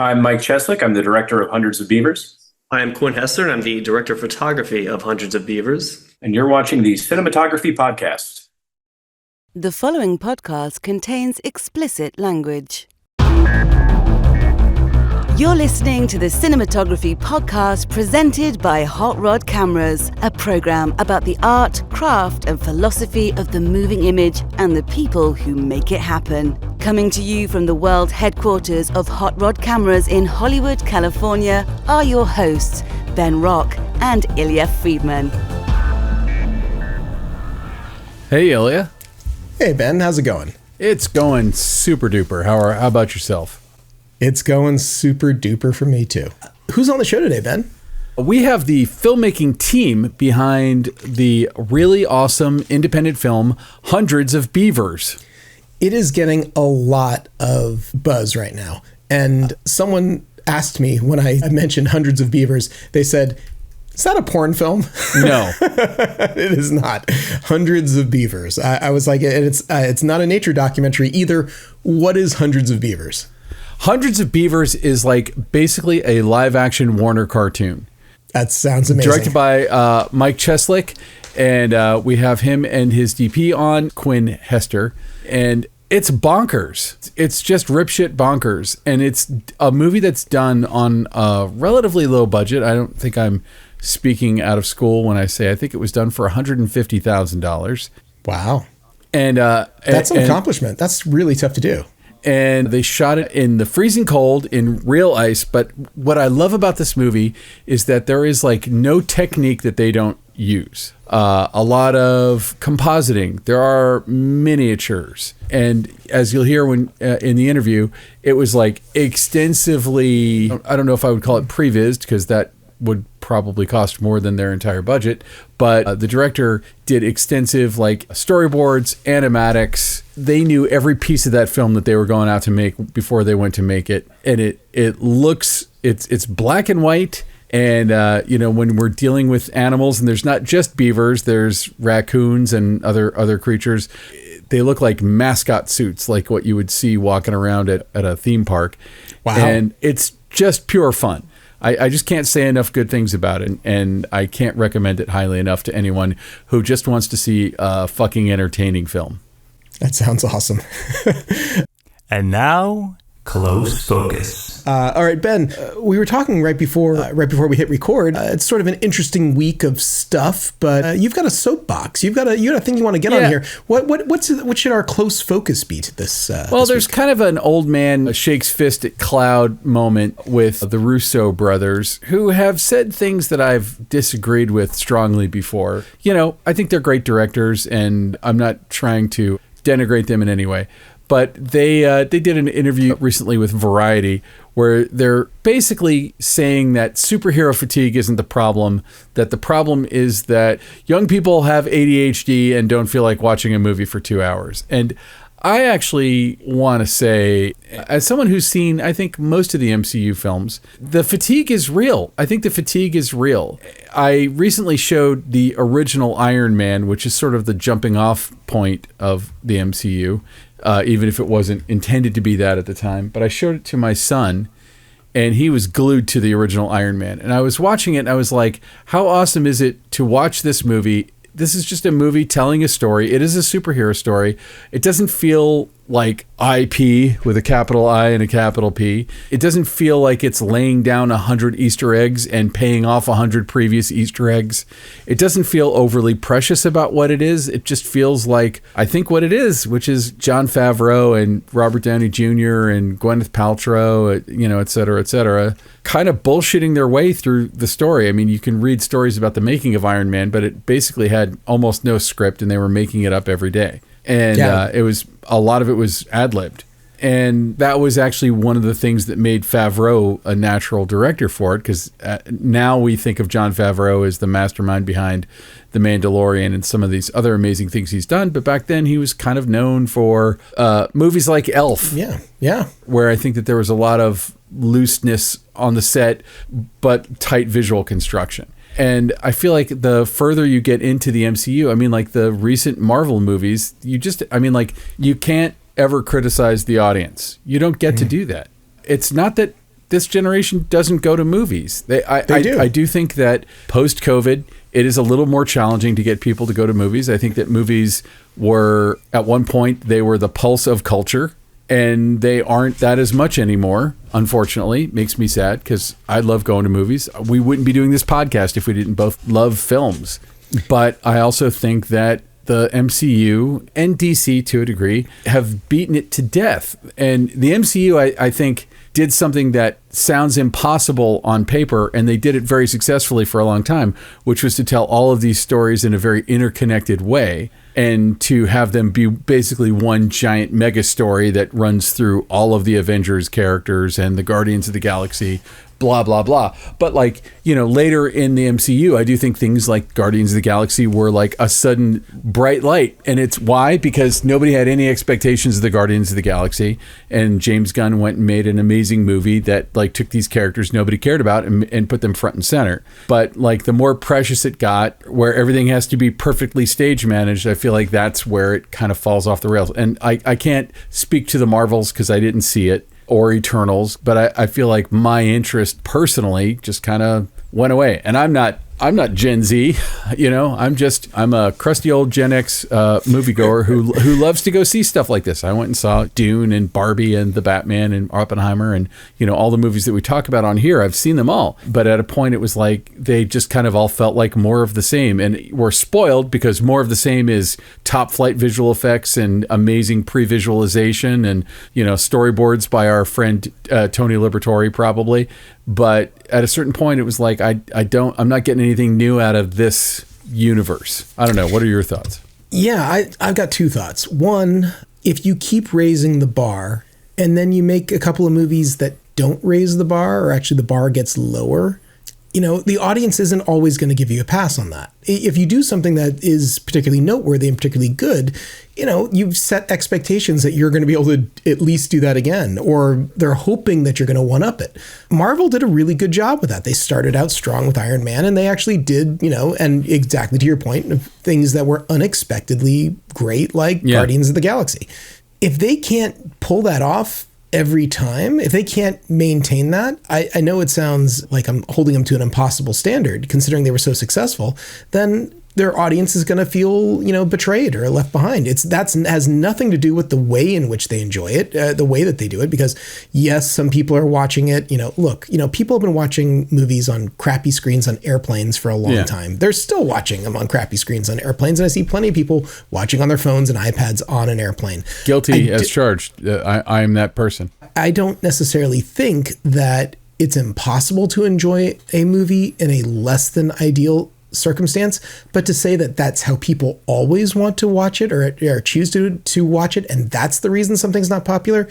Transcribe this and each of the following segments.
I'm Mike Cheslik. I'm the director of Hundreds of Beavers. I am Quinn Hester, and I'm the director of photography of Hundreds of Beavers. And you're watching the Cinematography podcast. The following podcast contains explicit language. You're listening to the Cinematography podcast presented by Hot Rod Cameras, a program about the art, craft, and philosophy of the moving image and the people who make it happen. Coming to you from the world headquarters of Hot Rod Cameras in Hollywood, California, are your hosts, Ben Rock and Ilya Friedman. Hey, Ilya. Hey, Ben. How's it going? It's going super duper. How about yourself? It's going super duper for me, too. Who's on the show today, Ben? We have the filmmaking team behind the really awesome independent film, Hundreds of Beavers. It is getting a lot of buzz right now. And someone asked me when I mentioned Hundreds of Beavers, they said, is that a porn film? No. It is not. Hundreds of Beavers. I was like, it's not a nature documentary either. What is Hundreds of Beavers? Hundreds of Beavers is like basically a live-action Warner cartoon. That sounds amazing. Directed by Mike Cheslik, and we have him and his DP on, Quinn Hester, and it's bonkers. It's just ripshit bonkers, and it's a movie that's done on a relatively low budget. I don't think I'm speaking out of school when I say I think it was done for $150,000. Wow. And that's an accomplishment. That's really tough to do. And they shot it in the freezing cold in real ice. But what I love about this movie is that there is like no technique that they don't use. A lot of compositing. There are miniatures. And as you'll hear when in the interview, it was like extensively, I don't know if I would call it prevised, because that would probably cost more than their entire budget. But the director did extensive like storyboards, animatics. They knew every piece of that film that they were going out to make before they went to make it. And it looks, it's black and white. And, when we're dealing with animals, and there's not just beavers, there's raccoons and other creatures. They look like mascot suits, like what you would see walking around at a theme park. Wow. And it's just pure fun. I just can't say enough good things about it, and I can't recommend it highly enough to anyone who just wants to see a fucking entertaining film. That sounds awesome. And now, Close Focus. All right, Ben, we were talking right before we hit record. It's sort of an interesting week of stuff, but you've got a soapbox. You got a thing you want to get on here. What should our close focus be to this? Well, this there's week? kind of an old man shakes fist at cloud moment with the Russo brothers, who have said things that I've disagreed with strongly before. I think they're great directors, and I'm not trying to denigrate them in any way. But they did an interview recently with Variety where they're basically saying that superhero fatigue isn't the problem, that the problem is that young people have ADHD and don't feel like watching a movie for 2 hours. And I actually want to say, as someone who's seen, I think, most of the MCU films, the fatigue is real. I think the fatigue is real. I recently showed the original Iron Man, which is sort of the jumping off point of the MCU. Even if it wasn't intended to be that at the time. But I showed it to my son, and he was glued to the original Iron Man. And I was watching it, and I was like, how awesome is it to watch this movie? This is just a movie telling a story. It is a superhero story. It doesn't feel like IP with a capital I and a capital P. It doesn't feel like it's laying down 100 Easter eggs and paying off 100 previous Easter eggs. It doesn't feel overly precious about what it is. It just feels like, I think, what it is, which is Jon Favreau and Robert Downey Jr. and Gwyneth Paltrow, et cetera, kind of bullshitting their way through the story. I mean, you can read stories about the making of Iron Man, but it basically had almost no script, and they were making it up every day. And it was, a lot of it was ad-libbed. And that was actually one of the things that made Favreau a natural director for it, because now we think of Jon Favreau as the mastermind behind The Mandalorian and some of these other amazing things he's done. But back then he was kind of known for movies like Elf. Yeah. Where I think that there was a lot of looseness on the set, but tight visual construction. And I feel like the further you get into the MCU, I mean, like the recent Marvel movies, you can't ever criticize the audience. You don't get to do that. It's not that this generation doesn't go to movies. I do think that post-COVID, it is a little more challenging to get people to go to movies. I think that movies were, at one point, they were the pulse of culture, and they aren't that as much anymore, unfortunately. Makes me sad because I love going to movies. We wouldn't be doing this podcast if we didn't both love films. But I also think that the MCU and DC, to a degree, have beaten it to death. And the MCU, I think, did something that sounds impossible on paper, and they did it very successfully for a long time, which was to tell all of these stories in a very interconnected way and to have them be basically one giant mega story that runs through all of the Avengers characters and the Guardians of the Galaxy, blah, blah, blah. But like, you know, later in the MCU, I do think things like Guardians of the Galaxy were like a sudden bright light. And it's why? Because nobody had any expectations of the Guardians of the Galaxy. And James Gunn went and made an amazing movie that like took these characters nobody cared about and put them front and center. But like the more precious it got, where everything has to be perfectly stage managed, I feel like that's where it kind of falls off the rails. And I can't speak to the Marvels because I didn't see it, or Eternals, but I feel like my interest personally just kind of went away. And I'm not Gen Z, you know, I'm a crusty old Gen X moviegoer who loves to go see stuff like this. I went and saw Dune and Barbie and The Batman and Oppenheimer and, you know, all the movies that we talk about on here. I've seen them all. But at a point, it was like they just kind of all felt like more of the same. And we're spoiled because more of the same is top flight visual effects and amazing pre-visualization and, you know, storyboards by our friend Tony Liberatore probably. But at a certain point, it was like, I'm not getting anything new out of this universe. I don't know. What are your thoughts? Yeah, I've got two thoughts. One, if you keep raising the bar and then you make a couple of movies that don't raise the bar, or actually the bar gets lower, you know, the audience isn't always going to give you a pass on that. If you do something that is particularly noteworthy and particularly good, you know, you've set expectations that you're going to be able to at least do that again, or they're hoping that you're going to one-up it. Marvel did a really good job with that. They started out strong with Iron Man, and they actually did, you know, and exactly to your point, of things that were unexpectedly great, like Guardians of the Galaxy. If they can't pull that off every time, if they can't maintain that, I know it sounds like I'm holding them to an impossible standard considering they were so successful, then their audience is going to feel, you know, betrayed or left behind. That has nothing to do with the way in which they enjoy it, the way that they do it, because yes, some people are watching it, you know, look, you know, people have been watching movies on crappy screens on airplanes for a long time. They're still watching them on crappy screens on airplanes. And I see plenty of people watching on their phones and iPads on an airplane. Guilty as charged. I am that person. I don't necessarily think that it's impossible to enjoy a movie in a less than ideal circumstance, but to say that that's how people always want to watch it or choose to watch it, and that's the reason something's not popular,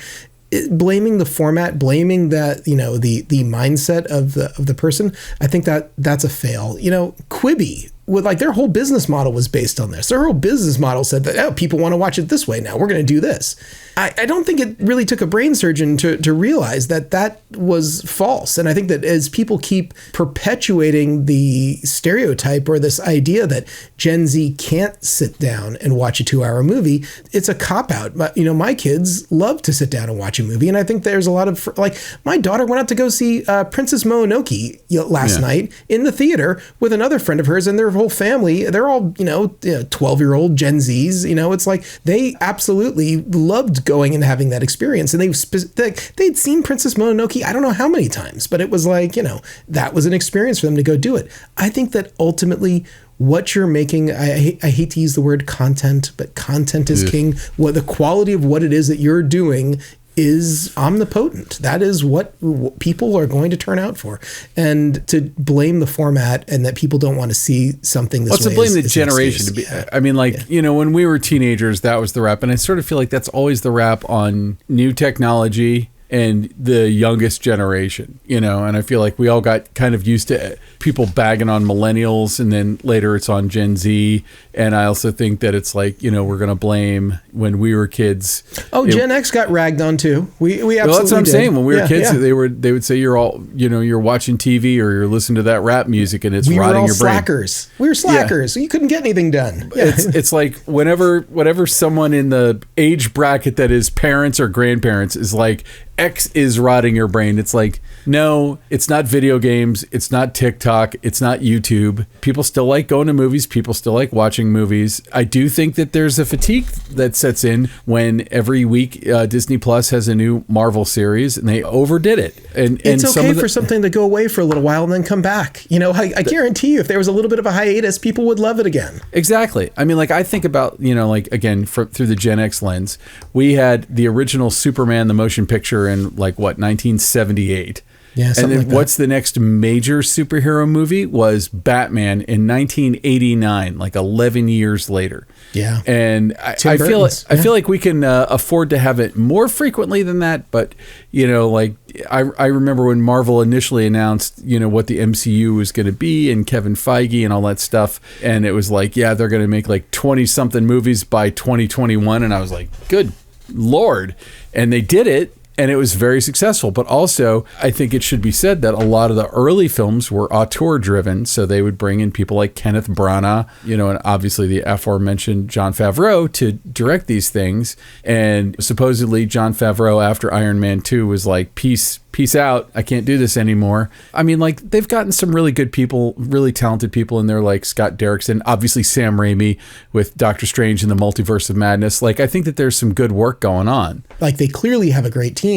blaming the format, blaming that, you know, the mindset of the person, I think that's a fail. You know, Quibi, with like their whole business model was based on this. Their whole business model said that, oh, people want to watch it this way now, we're going to do this. I don't think it really took a brain surgeon to realize that was false. And I think that as people keep perpetuating the stereotype or this idea that Gen Z can't sit down and watch a 2-hour movie, it's a cop-out. You know, my kids love to sit down and watch a movie. And I think there's a lot of, like, my daughter went out to go see Princess Mononoke last night in the theater with another friend of hers and their whole family. They're all, 12-year-old Gen Zs. You know, it's like they absolutely loved going and having that experience. And they'd seen Princess Mononoke, I don't know how many times, but it was like, that was an experience for them to go do it. I think that ultimately what you're making, I hate to use the word content, but content is king. What the quality of what it is that you're doing is omnipotent. That is what people are going to turn out for. And to blame the format and that people don't want to see something this way. To blame the generation. I mean, when we were teenagers, that was the rap. And I sort of feel like that's always the rap on new technology and the youngest generation, and I feel like we all got kind of used to people bagging on millennials, and then later it's on Gen Z. And I also think that it's like, we're going to blame when we were kids. Oh, Gen X got ragged on too. We absolutely Well, that's what I'm did. saying. When we were kids, they would say you're all, you're watching TV or you're listening to that rap music and it's rotting your brain. Slackers. We were slackers. So you couldn't get anything done. Yeah. It's like whenever someone in the age bracket that is parents or grandparents is like, X is rotting your brain. It's like, no, it's not video games. It's not TikTok. It's not YouTube. People still like going to movies. People still like watching movies. I do think that there's a fatigue that sets in when every week Disney Plus has a new Marvel series and they overdid it. And it's okay for something to go away for a little while and then come back. You know, I guarantee you if there was a little bit of a hiatus, people would love it again. Exactly. I mean, like I think about, you know, like again, through the Gen X lens, we had the original Superman, the motion picture in like what, 1978. Yeah, and then like what's the next major superhero movie was Batman in 1989, like 11 years later. Yeah. And I feel like we can afford to have it more frequently than that. But, you know, like I remember when Marvel initially announced, you know, what the MCU was going to be and Kevin Feige and all that stuff. And it was like, yeah, they're going to make like 20 something movies by 2021. And I was like, good Lord. And they did it. And it was very successful. But also, I think it should be said that a lot of the early films were auteur-driven. So they would bring in people like Kenneth Branagh, you know, and obviously the aforementioned Jon Favreau to direct these things. And supposedly Jon Favreau, after Iron Man 2, was like, peace out. I can't do this anymore. I mean, like, they've gotten some really good people, really talented people in there, like Scott Derrickson, obviously Sam Raimi with Doctor Strange and the Multiverse of Madness. Like, I think that there's some good work going on. Like, they clearly have a great team.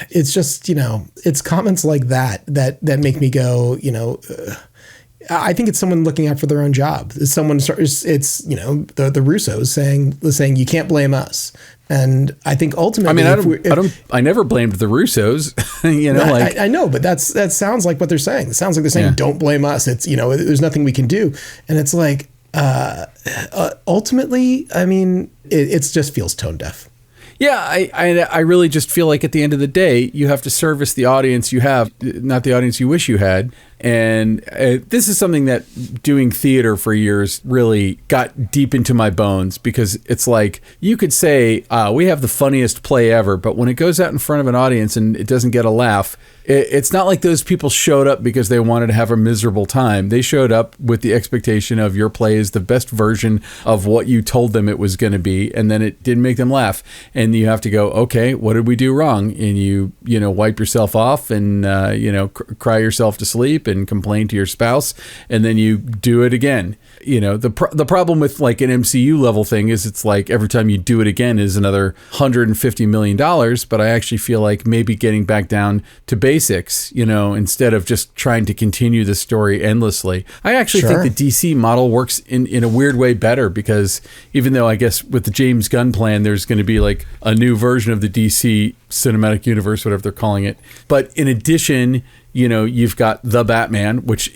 It's just, you know, it's comments like that make me go, you know, I think it's someone looking out for their own job. It's you know, the Russos saying you can't blame us. And I think ultimately, I mean, I never blamed the Russos. You know, like I know, but that sounds like what they're saying. It sounds like they're saying, don't blame us. It's, you know, there's nothing we can do. And it's like, ultimately, I mean, it just feels tone deaf. Yeah, I really just feel like at the end of the day, you have to service the audience you have, not the audience you wish you had. And this is something that doing theater for years really got deep into my bones, because it's like you could say, we have the funniest play ever, but when it goes out in front of an audience and it doesn't get a laugh, it's not like those people showed up because they wanted to have a miserable time. They showed up with the expectation of your play is the best version of what you told them it was going to be, and then it didn't make them laugh. And you have to go, okay, what did we do wrong? And you wipe yourself off and, cry yourself to sleep and complain to your spouse, and then you do it again. You know, the problem with like an MCU level thing is it's like every time you do it again is another $150 million. But I actually feel like maybe getting back down to basics, you know, instead of just trying to continue the story endlessly. I actually think the DC model works in a weird way better, because even though I guess with the James Gunn plan, there's going to be like a new version of the DC cinematic universe, whatever they're calling it. But in addition, you know, you've got the Batman, which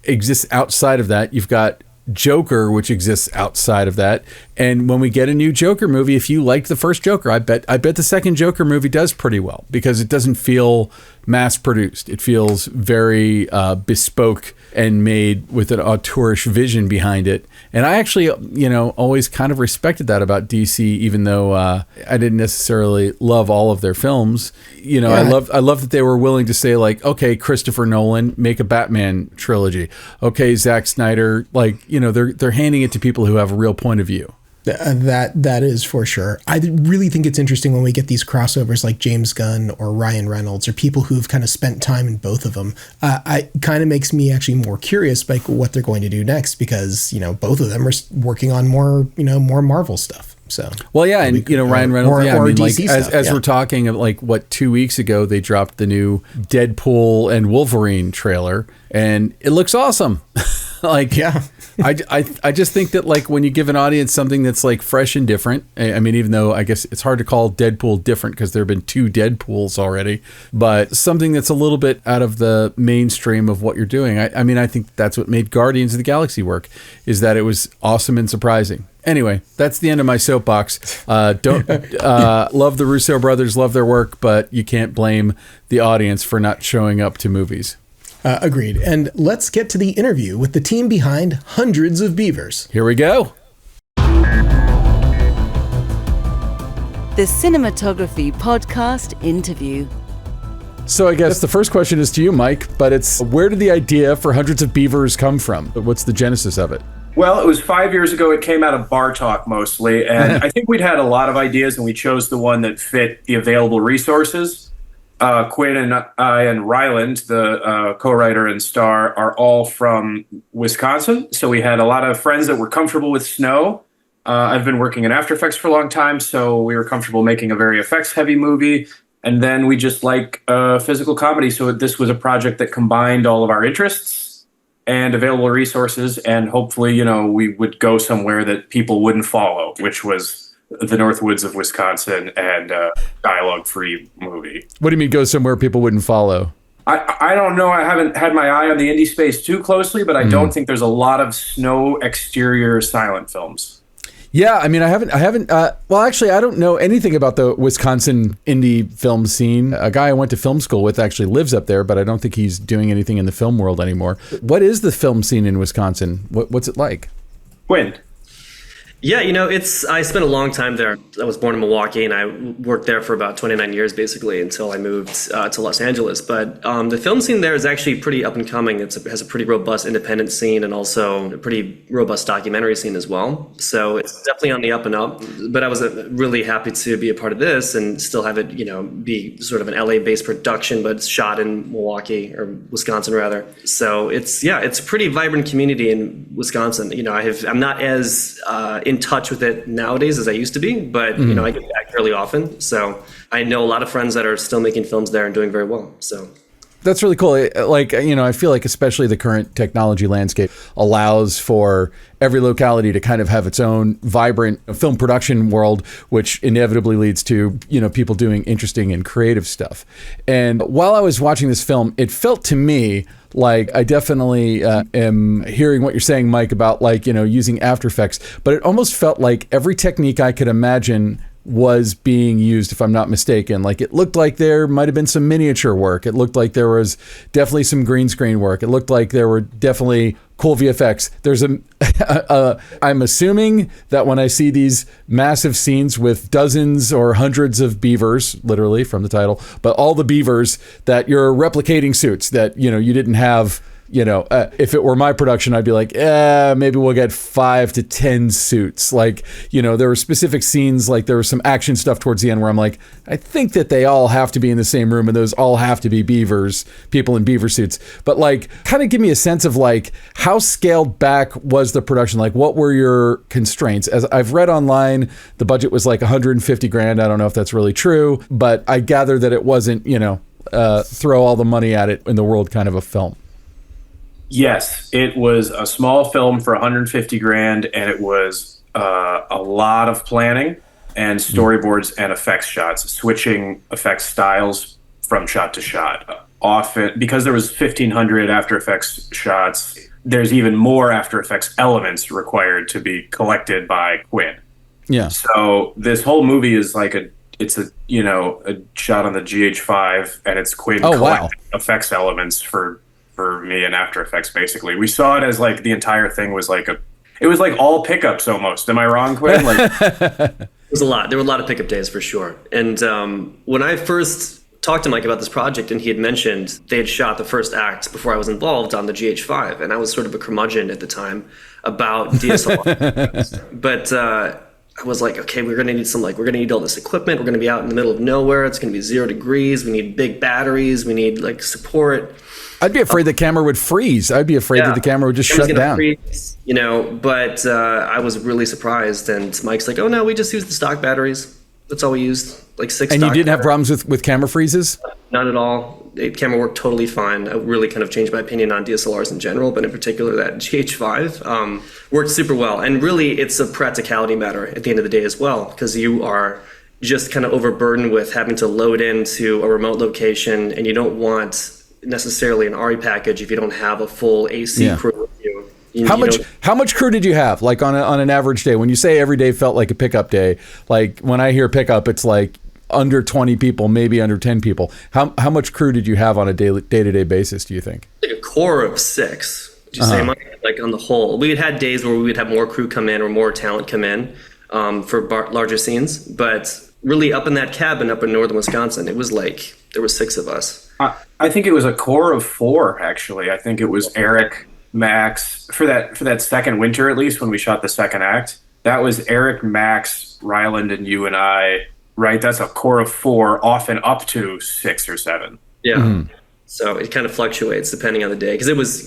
exists outside of that. You've got Joker, which exists outside of that. And when we get a new Joker movie, if you liked the first Joker, I bet the second Joker movie does pretty well, because it doesn't feel mass produced. It feels very bespoke and made with an auteurish vision behind it. And I actually, you know, always kind of respected that about DC, even though I didn't necessarily love all of their films. You know, I love that they were willing to say like, okay, Christopher Nolan, make a Batman trilogy. Okay, Zack Snyder, like, you know, they're handing it to people who have a real point of view. That is for sure. I really think it's interesting when we get these crossovers like James Gunn or Ryan Reynolds, or people who've kind of spent time in both of them. It kind of makes me actually more curious about what they're going to do next, because, you know, both of them are working on more Marvel stuff. So, well, yeah, and you know, Ryan Reynolds, I mean, like as we're talking of like 2 weeks ago, they dropped the new Deadpool and Wolverine trailer, and it looks awesome. Like, yeah. I just think that like when you give an audience something that's like fresh and different, I mean, even though I guess it's hard to call Deadpool different because there have been 2 Deadpools already, but something that's a little bit out of the mainstream of what you're doing. I mean, I think that's what made Guardians of the Galaxy work, is that it was awesome and surprising. Anyway, that's the end of my soapbox. Love the Russo brothers, love their work, but you can't blame the audience for not showing up to movies. Agreed. And let's get to the interview with the team behind Hundreds of Beavers. Here we go. The Cinematography Podcast Interview. So I guess the first question is to you, Mike, but it's, where did the idea for Hundreds of Beavers come from? What's the genesis of it? Well, it was 5 years ago. It came out of Bar Talk mostly, and I think we'd had a lot of ideas, and we chose the one that fit the available resources. Quinn and I and Ryland, the co-writer and star, are all from Wisconsin, so we had a lot of friends that were comfortable with snow. I've been working in After Effects for a long time, so we were comfortable making a very effects-heavy movie. And then we just like physical comedy, so this was a project that combined all of our interests and available resources, and hopefully, we would go somewhere that people wouldn't follow, which was the Northwoods of Wisconsin and dialogue-free movie. What do you mean go somewhere people wouldn't follow? I don't know. I haven't had my eye on the indie space too closely, but I don't think there's a lot of snow exterior silent films. Yeah, I mean, I haven't. Well, actually, I don't know anything about the Wisconsin indie film scene. A guy I went to film school with actually lives up there, but I don't think he's doing anything in the film world anymore. What is the film scene in Wisconsin? What's it like? Quinn. Yeah, I spent a long time there. I was born in Milwaukee, and I worked there for about 29 years, basically, until I moved to Los Angeles. But the film scene there is actually pretty up and coming. It has a pretty robust independent scene and also a pretty robust documentary scene as well. So it's definitely on the up and up. But I was really happy to be a part of this and still have it, be sort of an LA-based production, but it's shot in Milwaukee, or Wisconsin, rather. So it's a pretty vibrant community in Wisconsin. I'm not as in touch with it nowadays as I used to be, but I get back fairly often. So I know a lot of friends that are still making films there and doing very well. So that's really cool. I feel like especially the current technology landscape allows for every locality to kind of have its own vibrant film production world, which inevitably leads to, people doing interesting and creative stuff. And while I was watching this film, it felt to me like I definitely am hearing what you're saying, Mike, about using After Effects, but it almost felt like every technique I could imagine was being used, if I'm not mistaken. Like, it looked like there might have been some miniature work. It looked like there was definitely some green screen work. It looked like there were definitely cool VFX. There's I'm assuming that when I see these massive scenes with dozens or hundreds of beavers, literally from the title, but all the beavers, that you're replicating suits that, you didn't have. If it were my production, I'd be like, maybe we'll get 5 to 10 suits. There were specific scenes, like there was some action stuff towards the end where I'm like, I think that they all have to be in the same room and those all have to be beavers, people in beaver suits. But kind of give me a sense of how scaled back was the production? What were your constraints? As I've read online, the budget was like $150,000. I don't know if that's really true, but I gather that it wasn't, throw all the money at it in the world kind of a film. Yes, it was a small film for $150,000, and it was a lot of planning and storyboards and effects shots, switching effects styles from shot to shot. Often, because there was 1,500 After Effects shots, there's even more After Effects elements required to be collected by Quinn. Yeah. So this whole movie is it's a shot on the GH5, and it's Quinn collecting effects elements for me and After Effects. Basically, we saw it as the entire thing was it was all pickups almost. Am I wrong, Quinn? It was a lot. There were a lot of pickup days for sure. And when I first talked to Mike about this project, and he had mentioned they had shot the first act before I was involved on the GH5, and I was sort of a curmudgeon at the time about DSLR. But I was like, okay, we're gonna need all this equipment. We're gonna be out in the middle of nowhere. It's gonna be 0 degrees. We need big batteries. We need support. I'd be afraid the camera would freeze. I'd be afraid that the camera would just shut down. Freeze, but I was really surprised. And Mike's like, oh no, we just used the stock batteries. That's all we used, 6 And you didn't batteries. have problems with camera freezes? Not at all. The camera worked totally fine. I really kind of changed my opinion on DSLRs in general, but in particular that GH5 worked super well. And really, it's a practicality matter at the end of the day as well, because you are just kind of overburdened with having to load into a remote location, and you don't want necessarily an RE package if you don't have a full AC crew with you. How much crew did you have? On an average day? When you say every day felt like a pickup day, when I hear pickup, it's under 20 people, maybe under 10 people. How much crew did you have on a day-to-day basis, do you think? A core of 6. Would you say, Mike? On the whole, we had days where we would have more crew come in or more talent come in for larger scenes, but really up in that cabin up in northern Wisconsin, it was there were 6 of us. I think it was a core of 4, actually. I think it was Eric, Max, for that second winter, at least when we shot the second act, that was Eric, Max, Ryland, and you and I, right? That's a core of 4, often up to 6 or 7. Yeah. Mm-hmm. So it kind of fluctuates depending on the day, because it was,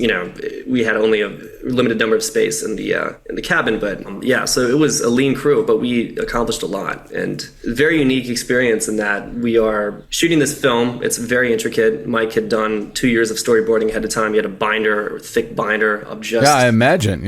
we had only a limited number of space in the cabin, but so it was a lean crew, but we accomplished a lot, and very unique experience in that we are shooting this film. It's very intricate. Mike had done 2 years of storyboarding ahead of time. He had a thick binder of just I imagine,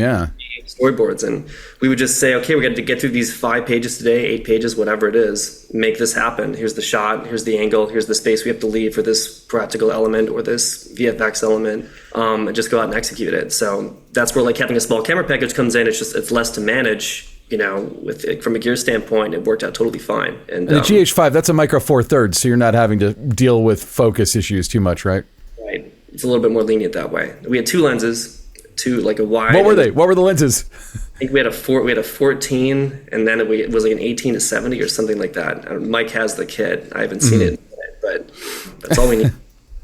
storyboards, and we would just say, okay, we got to get through these 5 pages today, 8 pages, whatever it is, make this happen. Here's the shot, here's the angle, here's the space we have to leave for this practical element or this VFX element, and just go out and execute it. So that's where like having a small camera package comes in. It's less to manage, from a gear standpoint. It worked out totally fine. And the GH5, that's a micro 4/3, so you're not having to deal with focus issues too much, right? Right. It's a little bit more lenient that way. We had 2 lenses, like a wide. What were they? What were the lenses? I think we had a 14, and then it was like an 18 to 70 or something like that. Mike has the kit. I haven't seen it, but that's all we need.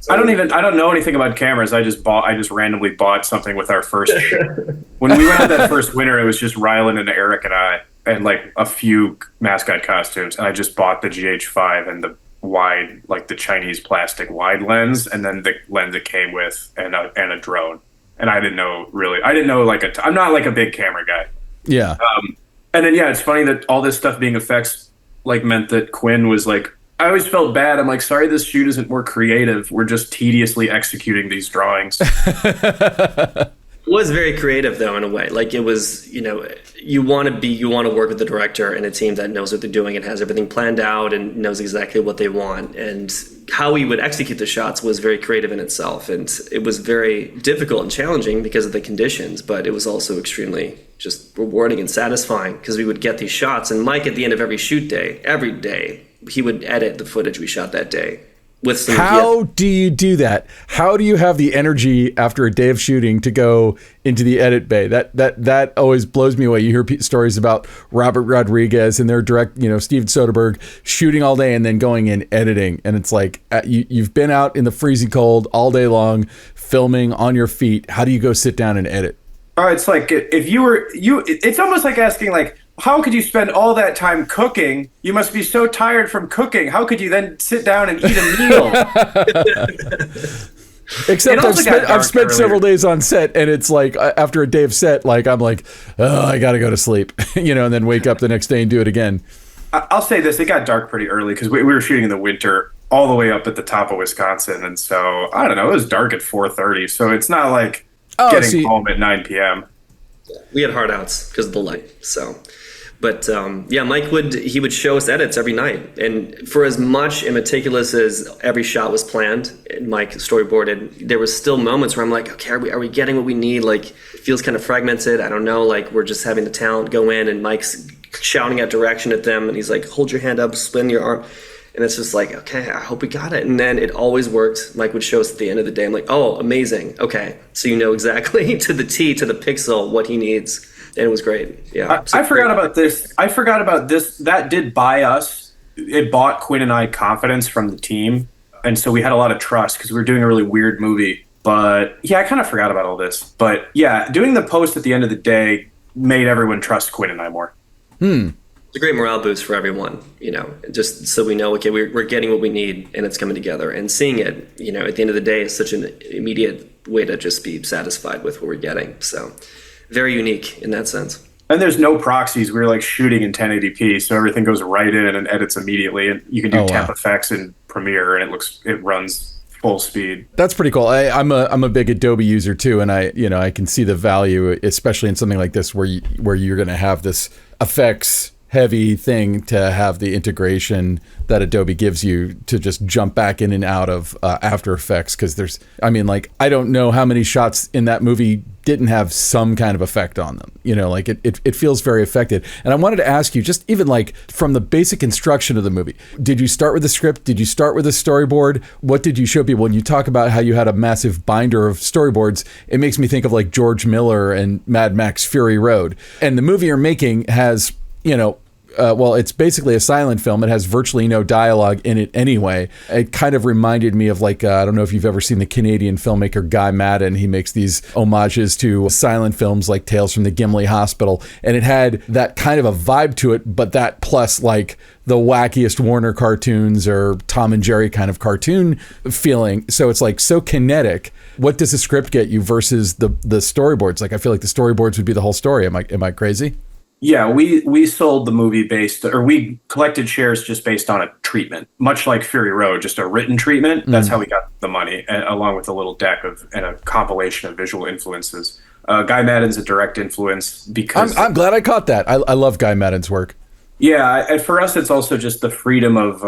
I don't know anything about cameras. I just randomly bought something with our first shoot. When we went on that first winter, it was just Ryland and Eric and I, and like a few mascot costumes. And I just bought the GH5 and the wide, like the Chinese plastic wide lens, and then the lens it came with, and a drone. And I didn't know I'm not like a big camera guy. Yeah. And then, it's funny that all this stuff being effects, like, meant that Quinn was like, I always felt bad. I'm like, sorry, this shoot isn't more creative. We're just tediously executing these drawings. It was very creative, though, in a way. Like, it was, you want to work with the director and a team that knows what they're doing and has everything planned out and knows exactly what they want. And how we would execute the shots was very creative in itself. And it was very difficult and challenging because of the conditions, but it was also extremely just rewarding and satisfying because we would get these shots. And Mike, at the end of every shoot day, every day, he would edit the footage we shot that day. How do you do that? How do you have the energy after a day of shooting to go into the edit bay? That always blows me away. You hear stories about Robert Rodriguez and their Steven Soderbergh shooting all day and then going in editing. And it's like, you've been out in the freezing cold all day long, filming on your feet. How do you go sit down and edit? Oh, it's like if it's almost like asking like, how could you spend all that time cooking? You must be so tired from cooking. How could you then sit down and eat a meal? Except I've spent several days on set, and it's like after a day of set, like I'm like, oh, I got to go to sleep, and then wake up the next day and do it again. I'll say this: it got dark pretty early because we were shooting in the winter all the way up at the top of Wisconsin, and so I don't know. It was dark at 4:30, so it's not like getting home at 9 p.m. We had hard outs because of the light, so. But Mike would show us edits every night, and for as much and meticulous as every shot was planned, and Mike storyboarded, there was still moments where I'm like, okay, are we getting what we need? Like, it feels kind of fragmented. I don't know. Like, we're just having the talent go in, and Mike's shouting out direction at them, and he's like, hold your hand up, spin your arm. And it's just like, okay, I hope we got it. And then it always worked. Mike would show us at the end of the day. I'm like, oh, amazing. Okay. So you know exactly to the T, to the pixel, what he needs. And it was great. Yeah. I forgot about this. That did buy us. It bought Quinn and I confidence from the team. And so we had a lot of trust because we were doing a really weird movie. But yeah, I kind of forgot about all this. But yeah, doing the post at the end of the day made everyone trust Quinn and I more. It's a great morale boost for everyone, just so we know, okay, we're getting what we need and it's coming together, and seeing it, at the end of the day is such an immediate way to just be satisfied with what we're getting. So very unique in that sense. And there's no proxies. We're like shooting in 1080p, so everything goes right in and edits immediately, and you can do temp effects in Premiere and it runs full speed. That's pretty cool. I'm a big Adobe user too, and I can see the value, especially in something like this where you're going to have this effects heavy thing, to have the integration that Adobe gives you to just jump back in and out of After Effects, because I don't know how many shots in that movie didn't have some kind of effect on them. It feels very effective. And I wanted to ask you, just even like from the basic construction of the movie, did you start with the script? Did you start with a storyboard? What did you show people? When you talk about how you had a massive binder of storyboards, it makes me think of like George Miller and Mad Max Fury Road. And the movie you're making has, well, it's basically a silent film. It has virtually no dialogue in it anyway. It kind of reminded me of like, I don't know if you've ever seen the Canadian filmmaker Guy Maddin. He makes these homages to silent films like Tales from the Gimli Hospital. And it had that kind of a vibe to it, but that plus like the wackiest Warner cartoons or Tom and Jerry kind of cartoon feeling. So it's like so kinetic. What does the script get you versus the storyboards? Like, I feel like the storyboards would be the whole story. Am I crazy? Yeah, we sold the movie we collected shares just based on a treatment, much like Fury Road, just a written treatment. That's how we got the money, along with a little deck and a compilation of visual influences. Guy Maddin's a direct influence because I'm glad I caught that. I love Guy Maddin's work. Yeah, and for us, it's also just the freedom of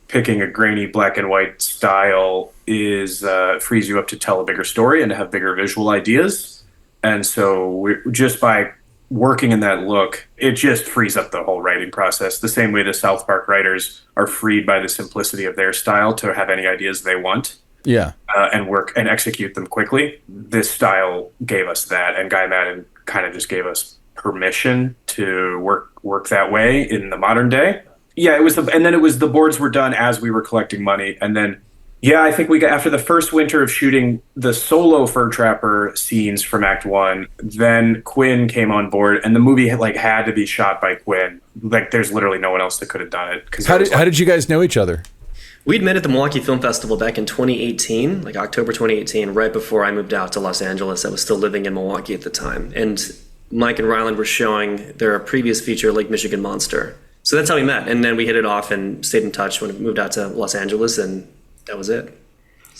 picking a grainy black and white style frees you up to tell a bigger story and to have bigger visual ideas. And so just by working in that look, it just frees up the whole writing process. The same way the South Park writers are freed by the simplicity of their style to have any ideas they want. Yeah. And work and execute them quickly. This style gave us that, and Guy Maddin kind of just gave us permission to work that way in the modern day. Yeah, and then the boards were done as we were collecting money, and then I think we got, after the first winter of shooting the solo fur trapper scenes from Act 1, then Quinn came on board, and the movie had to be shot by Quinn. Like, there's literally no one else that could have done it. How did you guys know each other? We'd met at the Milwaukee Film Festival back in 2018, like October 2018, right before I moved out to Los Angeles. I was still living in Milwaukee at the time. And Mike and Ryland were showing their previous feature, Lake Michigan Monster. So that's how we met. And then we hit it off and stayed in touch when we moved out to Los Angeles, and that was it.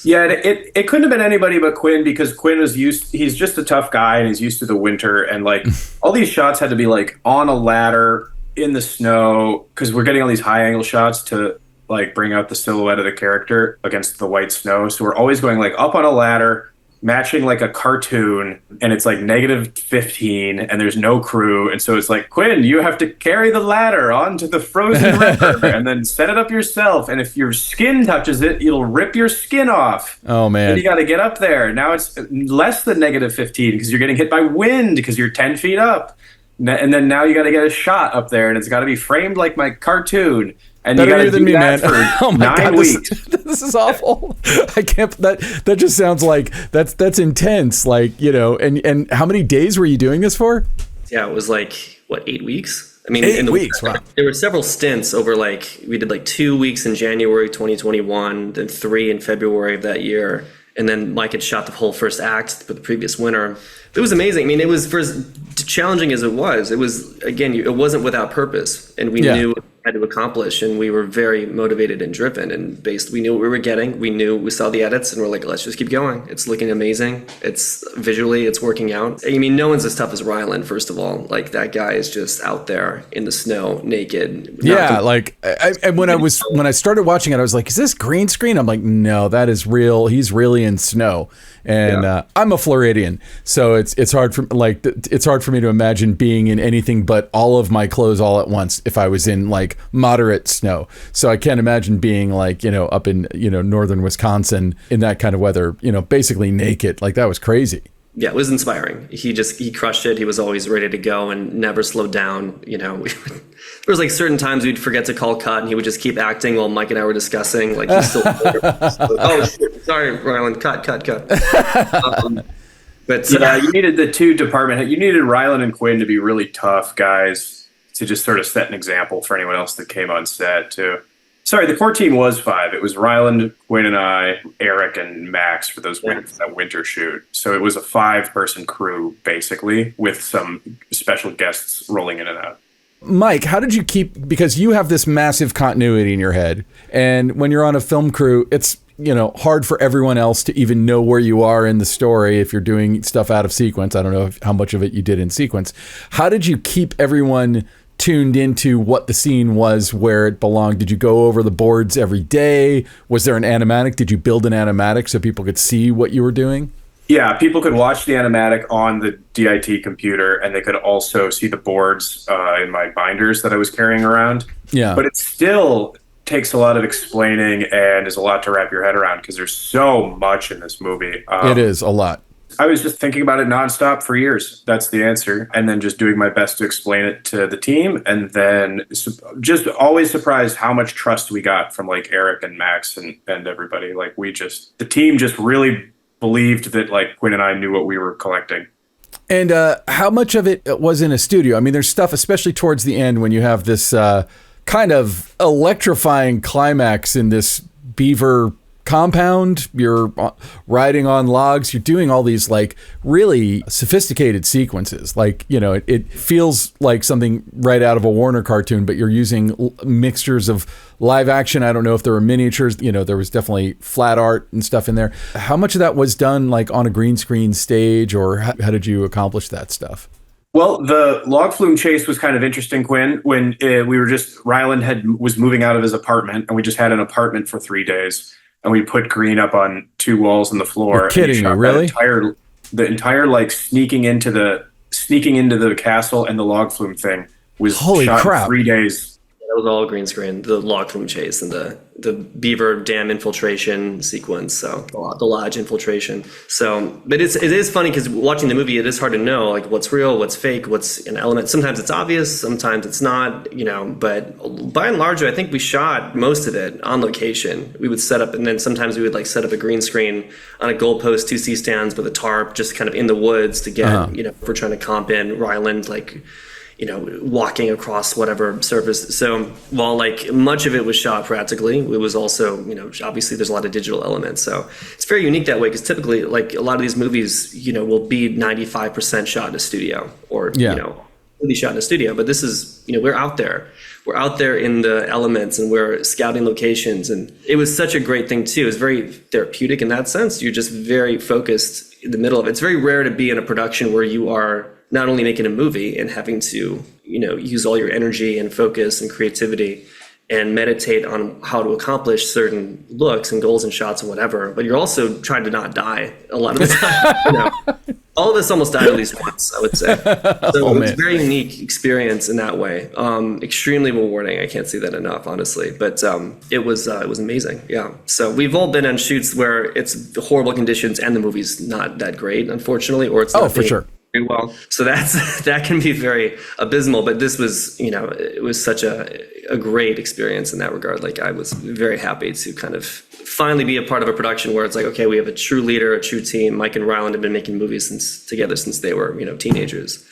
Yeah, it couldn't have been anybody but Quinn, because Quinn he's just a tough guy and he's used to the winter, and like all these shots had to be like on a ladder in the snow, because we're getting all these high angle shots to like bring out the silhouette of the character against the white snow. So we're always going like up on a ladder, matching like a cartoon, and it's like -15 and there's no crew. And so it's like, Quinn, you have to carry the ladder onto the frozen river and then set it up yourself. And if your skin touches it, it'll rip your skin off. Oh, man. And you got to get up there. Now it's less than -15 because you're getting hit by wind because you're 10 feet up. And then now you got to get a shot up there, and it's got to be framed like my cartoon. And better you got to do than me, that man. for 9 weeks. This is awful. I can't. That just sounds like that's intense. Like, you know. And how many days were you doing this for? Yeah, it was like 8 weeks. I mean, 8 weeks. Wow. There were several stints over we did 2 weeks in January 2021, then 3 in February of that year, and then Mike had shot the whole first act for the previous winter. It was amazing. I mean, it was, for as challenging as it was, again, it wasn't without purpose, and we knew what we had to accomplish, and we were very motivated and driven, and we knew what we were getting. We saw the edits, and we're like, let's just keep going. It's looking amazing. It's visually, it's working out. I mean, no one's as tough as Ryland, first of all. Like, that guy is just out there in the snow, naked. Yeah, when I started watching it, I was like, is this green screen? I'm like, no, that is real. He's really in snow. And I'm a Floridian, so it's hard for me to imagine being in anything but all of my clothes all at once if I was in like moderate snow. So I can't imagine being like, up in, northern Wisconsin in that kind of weather, basically naked. Like, that was crazy. Yeah, it was inspiring. He crushed it. He was always ready to go and never slowed down. There was certain times we'd forget to call cut, and he would just keep acting while Mike and I were discussing. Like, he's still oh shit, sorry, Ryland, cut. But you needed the two department. You needed Ryland and Quinn to be really tough guys to just sort of set an example for anyone else that came on set too. Sorry, the core team was 5. It was Ryland, Quinn, and I, Eric, and Max for that winter shoot. So it was a 5-person crew, basically, with some special guests rolling in and out. Mike, how did you because you have this massive continuity in your head, and when you're on a film crew, it's, hard for everyone else to even know where you are in the story if you're doing stuff out of sequence. I don't know how much of it you did in sequence. How did you keep everyone tuned into what the scene was, where it belonged? Did you go over the boards every day? Was there an animatic? Did you build an animatic so people could see what you were doing? Yeah, people could watch the animatic on the DIT computer, and they could also see the boards in my binders that I was carrying around. Yeah. But it still takes a lot of explaining and is a lot to wrap your head around because there's so much in this movie. It is a lot. I was just thinking about it nonstop for years. That's the answer. And then just doing my best to explain it to the team. And then just always surprised how much trust we got from like Eric and Max and everybody. Like the team just really believed that like Quinn and I knew what we were collecting. And how much of it was in a studio? I mean, there's stuff, especially towards the end when you have this kind of electrifying climax in this beaver compound. You're riding on logs. You're doing all these like really sophisticated sequences. Like, you know, it feels like something right out of a Warner cartoon, but you're using mixtures of live action. I don't know if there were miniatures. You know, there was definitely flat art and stuff in there. How much of that was done like on a green screen stage, or how did you accomplish that stuff? Well, the log flume chase was kind of interesting, Quinn, when Ryland was moving out of his apartment, and we just had an apartment for 3 days. And we put green up on 2 walls on the floor. You're kidding me, really? The entire like sneaking into the castle and the log flume thing was shot in 3 days. That was all green screen. The log flume chase and the beaver dam infiltration sequence. So the lodge infiltration. So, but it is funny because watching the movie, it is hard to know like what's real, what's fake, what's an element. Sometimes it's obvious, sometimes it's not. You know, but by and large, I think we shot most of it on location. We would set up, and then sometimes we would like set up a green screen on a goalpost, 2 C-stands with a tarp, just kind of in the woods to get you know, if we're trying to comp in Ryland like, you know, walking across whatever surface. So while like much of it was shot practically, it was also, you know, obviously there's a lot of digital elements. So it's very unique that way because typically like a lot of these movies, you know, will be 95% shot in a studio or, you know, really shot in a studio. But this is, you know, we're out there. We're out there in the elements and we're scouting locations. And it was such a great thing too. It was very therapeutic in that sense. You're just very focused in the middle of it. It's very rare to be in a production where you are not only making a movie and having to, you know, use all your energy and focus and creativity and meditate on how to accomplish certain looks and goals and shots and whatever, but you're also trying to not die a lot of the time. You know, all of us almost died at least once, I would say. So it's a very unique experience in that way. Extremely rewarding. I can't say that enough, honestly. But it was amazing. Yeah. So we've all been on shoots where it's horrible conditions and the movie's not that great, unfortunately, or it's not for sure. Very well. So that can be very abysmal, but this was, you know, it was such a great experience in that regard. Like I was very happy to kind of finally be a part of a production where it's like, okay, we have a true leader, a true team. Mike and Ryland have been making movies together since they were, you know, teenagers.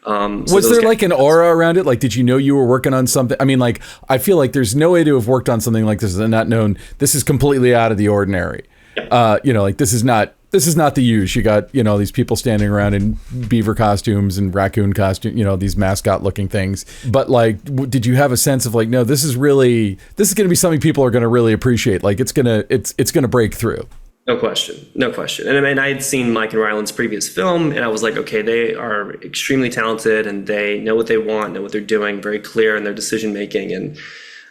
Was there like an aura around it? Like, did you know you were working on something? I mean, like, I feel like there's no way to have worked on something like this and not known this is completely out of the ordinary. Yeah. You know, like this is not the use. You got, you know, these people standing around in beaver costumes and raccoon costume, you know, these mascot looking things. But like, did you have a sense of like, no, this is going to be something people are going to really appreciate. Like it's going to break through. No question. And I mean, I had seen Mike and Ryland's previous film and I was like, okay, they are extremely talented and they know what they want, know what they're doing, very clear in their decision making. And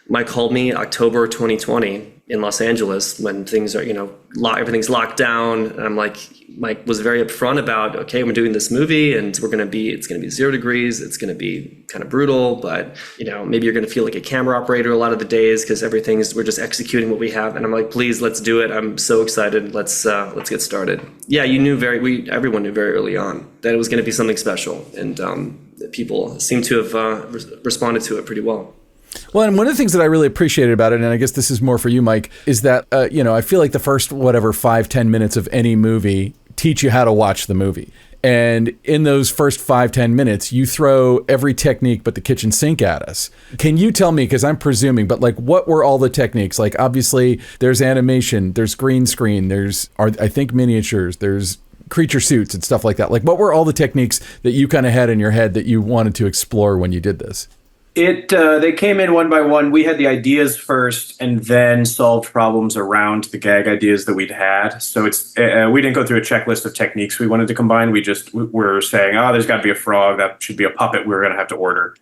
Mike called me October 2020 in Los Angeles when things are, you know, everything's locked down. And I'm like, Mike was very upfront about, okay, we're doing this movie and it's going to be 0 degrees. It's going to be kind of brutal, but, you know, maybe you're going to feel like a camera operator a lot of the days because we're just executing what we have. And I'm like, please, let's do it. I'm so excited. Let's get started. Yeah, everyone knew very early on that it was going to be something special. And people seem to have responded to it pretty well. Well, and one of the things that I really appreciated about it, and I guess this is more for you, Mike, is that, you know, I feel like the first, 5-10 minutes of any movie teach you how to watch the movie. And in those first 5-10 minutes, you throw every technique but the kitchen sink at us. Can you tell me, because I'm presuming, but like, what were all the techniques? Like, obviously, there's animation, there's green screen, I think miniatures, there's creature suits and stuff like that. Like, what were all the techniques that you kind of had in your head that you wanted to explore when you did this? They came in one by one. We had the ideas first and then solved problems around the gag ideas that we'd had. So we didn't go through a checklist of techniques we wanted to combine. We just were saying, there's got to be a frog. That should be a puppet we're going to have to order.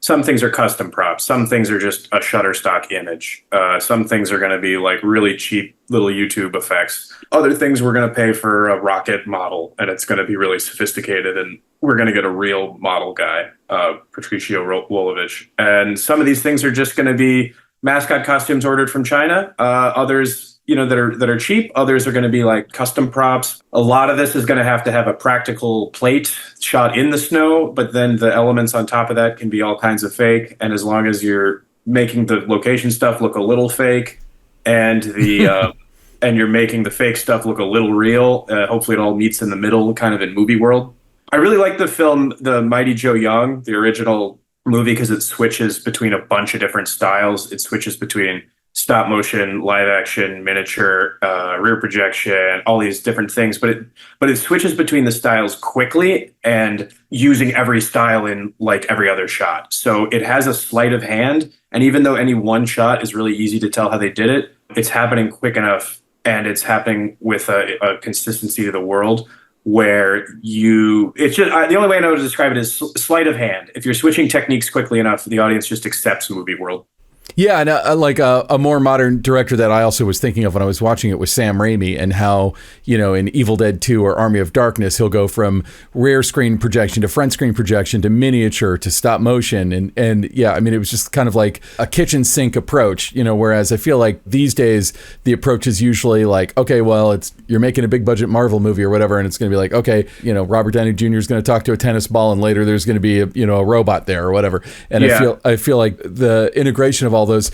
Some things are custom props. Some things are just a Shutterstock image. Some things are going to be like really cheap little YouTube effects. Other things we're going to pay for a rocket model and it's going to be really sophisticated and we're going to get a real model guy, Patricio Wolovich. And some of these things are just going to be mascot costumes ordered from China. Others, that are cheap. Others are going to be like custom props. A lot of this is going to have a practical plate shot in the snow, but then the elements on top of that can be all kinds of fake. And as long as you're making the location stuff look a little fake, and the and you're making the fake stuff look a little real, hopefully it all meets in the middle, kind of in movie world. I really like the film, The Mighty Joe Young, the original movie, because it switches between a bunch of different styles. It switches between stop motion, live action, miniature, rear projection, all these different things. But it switches between the styles quickly and using every style in like every other shot. So it has a sleight of hand. And even though any one shot is really easy to tell how they did it, it's happening quick enough, and it's happening with a consistency to the world where it's just, the only way I know to describe it is sleight of hand. If you're switching techniques quickly enough, the audience just accepts movie world. Yeah, and like a more modern director that I also was thinking of when I was watching it was Sam Raimi, and how, in Evil Dead 2 or Army of Darkness, he'll go from rear screen projection to front screen projection to miniature to stop motion. And yeah, I mean, it was just kind of like a kitchen sink approach, whereas I feel like these days the approach is usually like, okay, well, you're making a big budget Marvel movie or whatever, and it's going to be like, okay, Robert Downey Jr. is going to talk to a tennis ball, and later there's going to be a robot there or whatever. And yeah. I feel like the integration of all those,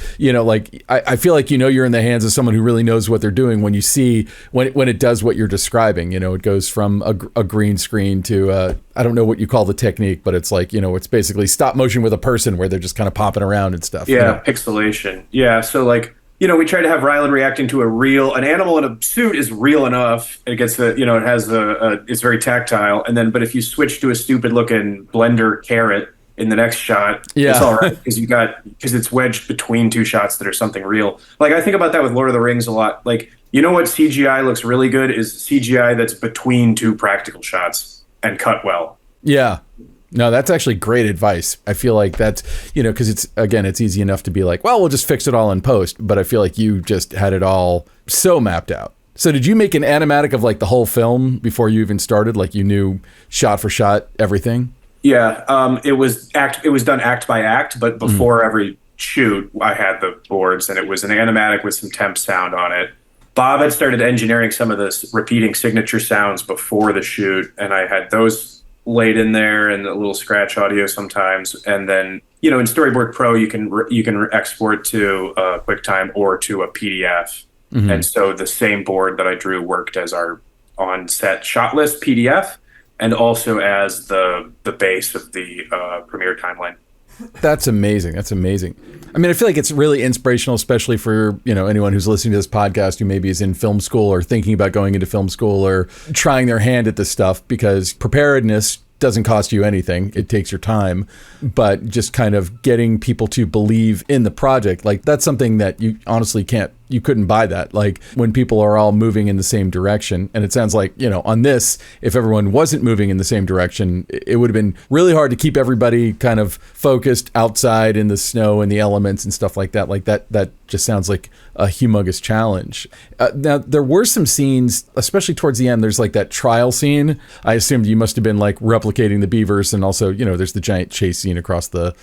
I feel like you're in the hands of someone who really knows what they're doing when you see when it does what you're describing. It goes from a green screen to I don't know what you call the technique, but it's like it's basically stop motion with a person where they're just kind of popping around and stuff. Yeah, pixelation. Yeah, so like we try to have Ryland reacting to an animal in a suit is real enough. It gets it has it's very tactile, and then but if you switch to a stupid looking blender carrot in the next shot, it's all right because it's wedged between two shots that are something real. Like I think about that with Lord of the Rings a lot. Like what CGI looks really good is CGI that's between two practical shots and cut well. Yeah. No, that's actually great advice. I feel like that's, because it's easy enough to be like, well, we'll just fix it all in post. But I feel like you just had it all so mapped out. So did you make an animatic of like the whole film before you even started? Like you knew shot for shot everything? Yeah, it was done act by act, but before every shoot, I had the boards, and it was an animatic with some temp sound on it. Bob had started engineering some of the repeating signature sounds before the shoot, and I had those laid in there and a little scratch audio sometimes. And then, in Storyboard Pro, you can export to QuickTime or to a PDF. Mm-hmm. And so the same board that I drew worked as our on-set shot list PDF, and also as the base of the Premiere timeline. That's amazing. That's amazing. I mean, I feel like it's really inspirational, especially for, anyone who's listening to this podcast who maybe is in film school or thinking about going into film school or trying their hand at this stuff, because preparedness doesn't cost you anything. It takes your time, but just kind of getting people to believe in the project. Like that's something that you honestly you couldn't buy that. Like when people are all moving in the same direction. And it sounds like, on this, if everyone wasn't moving in the same direction, it would have been really hard to keep everybody kind of focused outside in the snow and the elements and stuff like that. Like that just sounds like a humongous challenge. Now, there were some scenes, especially towards the end, there's like that trial scene. I assumed you must have been like replicating the beavers, and also, there's the giant chase scene across the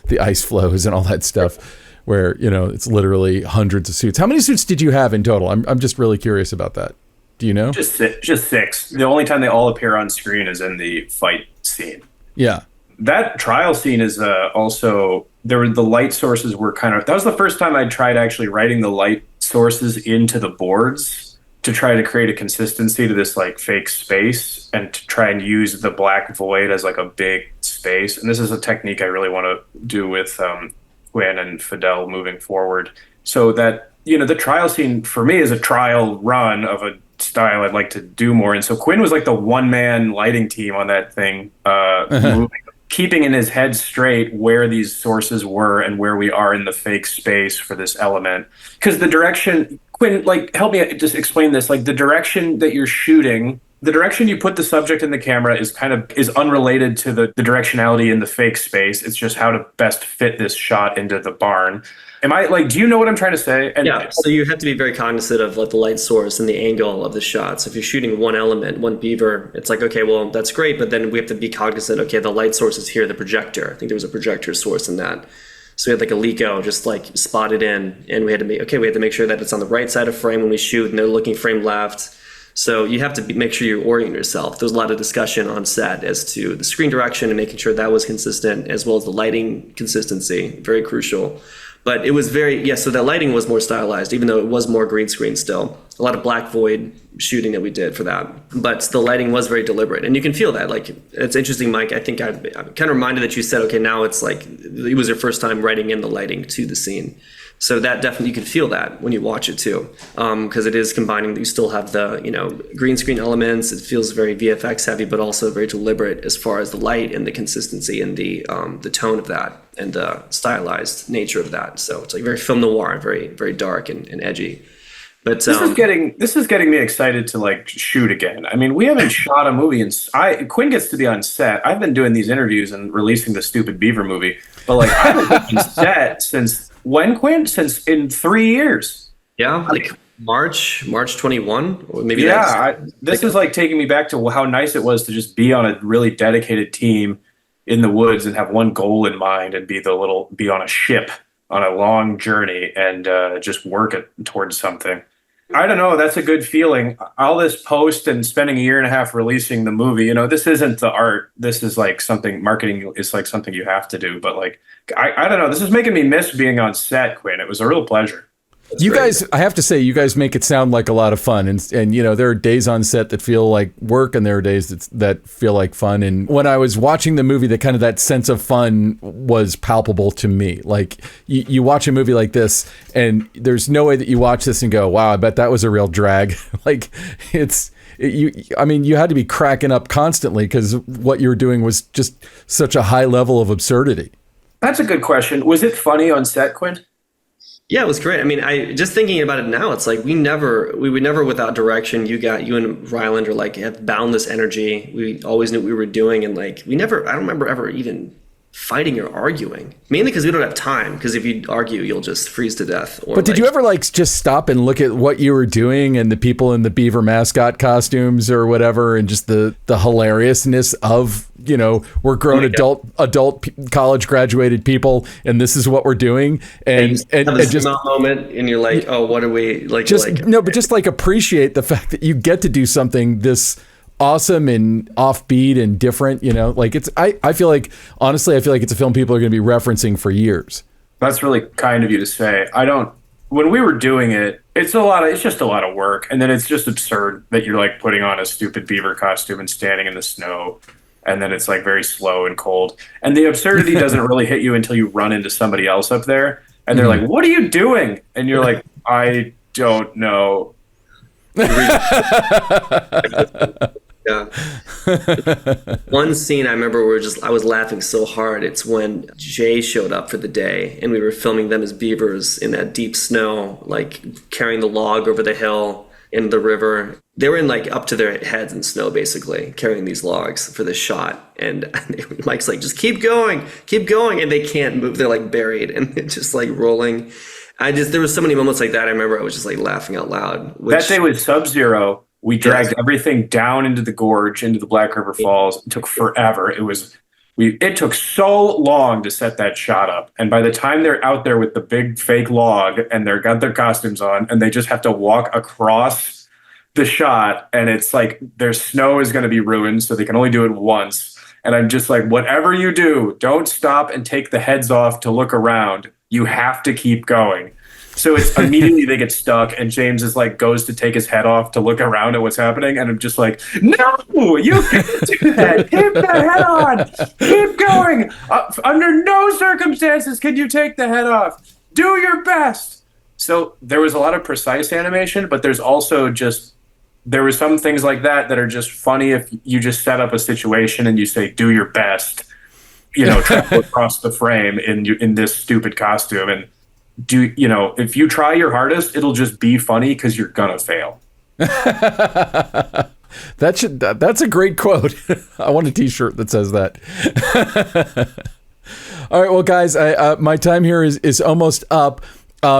the ice flows and all that stuff, where, it's literally hundreds of suits. How many suits did you have in total? I'm just really curious about that. Do you know? Just six. The only time they all appear on screen is in the fight scene. Yeah. That trial scene is also, the light sources were that was the first time I tried actually writing the light sources into the boards to try to create a consistency to this like fake space, and to try and use the black void as like a big space. And this is a technique I really want to do with Quinn and Fidel moving forward. So that, the trial scene for me is a trial run of a style I'd like to do more. And so Quinn was like the one-man lighting team on that thing, keeping in his head straight where these sources were and where we are in the fake space for this element. Because the direction, Quinn, like, help me just explain this. Like, the direction that you're shooting, the direction you put the subject in the camera is unrelated to the directionality in the fake space. It's just how to best fit this shot into the barn. Do you know what I'm trying to say? And yeah, so you have to be very cognizant of like the light source and the angle of the shot. So if you're shooting one element, one beaver, it's like, okay, well, that's great, but then we have to be cognizant, okay, the light source is here, the projector. I think there was a projector source in that. So we had like a Leica just like spotted in, and we had to make sure that it's on the right side of frame when we shoot, and they're looking frame left. So you have to make sure you orient yourself. There was a lot of discussion on set as to the screen direction and making sure that was consistent, as well as the lighting consistency, very crucial. But it was so that lighting was more stylized, even though it was more green screen still. A lot of black void shooting that we did for that. But the lighting was very deliberate. And you can feel that. Like, it's interesting, Mike. I think I'm kind of reminded that you said, okay, now it's like it was your first time writing in the lighting to the scene. So that definitely, you can feel that when you watch it too, because it is combining. You still have the green screen elements. It feels very VFX heavy, but also very deliberate as far as the light and the consistency and the tone of that and the stylized nature of that. So it's like very film noir, very very dark and edgy. But this is getting me excited to like shoot again. I mean, we haven't shot a movie, and Quinn gets to be on set. I've been doing these interviews and releasing the stupid Beaver movie, but like I haven't been on set since. When, Quinn? Since in 3 years. Yeah, like March 21, or maybe. Yeah, this is like taking me back to how nice it was to just be on a really dedicated team in the woods and have one goal in mind and be on a ship on a long journey and just work it towards something. I don't know. That's a good feeling. All this post and spending a year and a half releasing the movie, this isn't the art. This is like something, marketing is like something you have to do. But like, I don't know. This is making me miss being on set, Quinn. It was a real pleasure. You guys, I have to say, you guys make it sound like a lot of fun. And there are days on set that feel like work, and there are days that feel like fun. And when I was watching the movie, that sense of fun was palpable to me. Like, you watch a movie like this, and there's no way that you watch this and go, wow, I bet that was a real drag. Like, you had to be cracking up constantly because what you were doing was just such a high level of absurdity. That's a good question. Was it funny on set, Quinn? Yeah, it was great. I mean, I just thinking about it now, it's like we would never without direction. You and Ryland are like have boundless energy. We always knew what we were doing, and like I don't remember ever even fighting or arguing. Mainly because we don't have time. Because if you argue, you'll just freeze to death. But did you ever just stop and look at what you were doing and the people in the beaver mascot costumes or whatever, and just the hilariousness of we're grown adult college graduated people, and this is what we're doing, and just moment, and you're like, oh, what are we like? But just like appreciate the fact that you get to do something this awesome and offbeat and different. Like I feel like honestly, it's a film people are going to be referencing for years. That's really kind of you to say. When we were doing it, it's just a lot of work, and then it's just absurd that you're like putting on a stupid beaver costume and standing in the snow. And then it's like very slow and cold. And the absurdity doesn't really hit you until you run into somebody else up there. And they're like, what are you doing? And you're like, I don't know. Yeah. One scene I remember I was laughing so hard. It's when Jay showed up for the day and we were filming them as beavers in that deep snow, like carrying the log over the hill in the river. They were in like up to their heads in snow, basically carrying these logs for the shot. And Mike's like, just keep going. And they can't move. They're like buried and it's just like rolling. There was so many moments like that. I remember I was just like laughing out loud. That day with Sub-Zero, we dragged everything down into the gorge, into the Black River Falls. It took forever. It took so long to set that shot up. And by the time they're out there with the big fake log and they've got their costumes on and they just have to walk across the shot, and it's like their snow is going to be ruined, so they can only do it once. And I'm just like, whatever you do, don't stop and take the heads off to look around. You have to keep going. So it's immediately they get stuck, and James is like goes to take his head off to look around at what's happening, and I'm just like, no, you can't do that. Keep the head on. Keep going. Under no circumstances can you take the head off. Do your best. So there was a lot of precise animation, but there were some things like that are just funny if you just set up a situation and you say, do your best, travel across the frame in this stupid costume, and if you try your hardest, it'll just be funny because you're gonna fail. That's a great quote. I want a t-shirt that says that. All right, well, guys, my time here is almost up.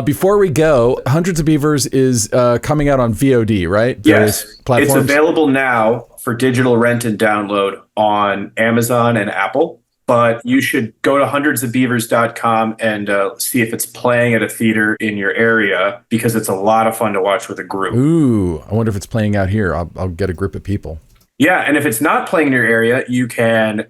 Before we go, Hundreds of Beavers is coming out on VOD, right? Yes, platforms. It's available now for digital rent and download on Amazon and Apple. but you should go to hundredsofbeavers.com and see if it's playing at a theater in your area, because it's a lot of fun to watch with a group. Ooh, I wonder if it's playing out here. I'll get a group of people. Yeah, and if it's not playing in your area, you can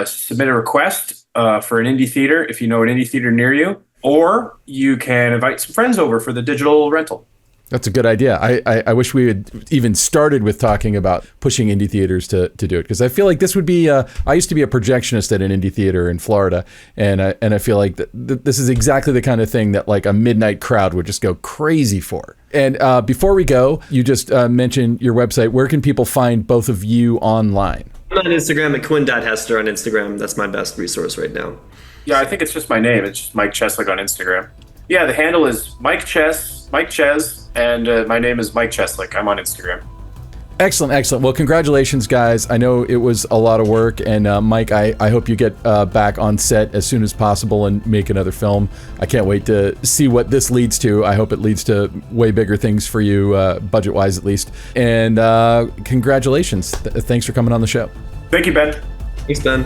submit a request for an indie theater if you know an indie theater near you, or you can invite some friends over for the digital rental. That's a good idea. I wish we had even started with talking about pushing indie theaters to do it, because I feel like this would be. I used to be a projectionist at an indie theater in Florida, and I feel like this is exactly the kind of thing that like a midnight crowd would just go crazy for. And before we go, you just mentioned your website. Where can people find both of you online? I'm on Instagram at Quinn.Hester on Instagram. That's my best resource right now. Yeah, I think it's just my name. It's just Mike Cheslik on Instagram. Yeah, the handle is Mike Ches, and my name is Mike Cheslik. I'm on Instagram. Excellent, excellent. Well, congratulations, guys. I know it was a lot of work, and Mike, I hope you get back on set as soon as possible and make another film. I can't wait to see what this leads to. I hope it leads to way bigger things for you, budget-wise at least. And congratulations. Thanks for coming on the show. Thank you, Ben. Thanks, Ben.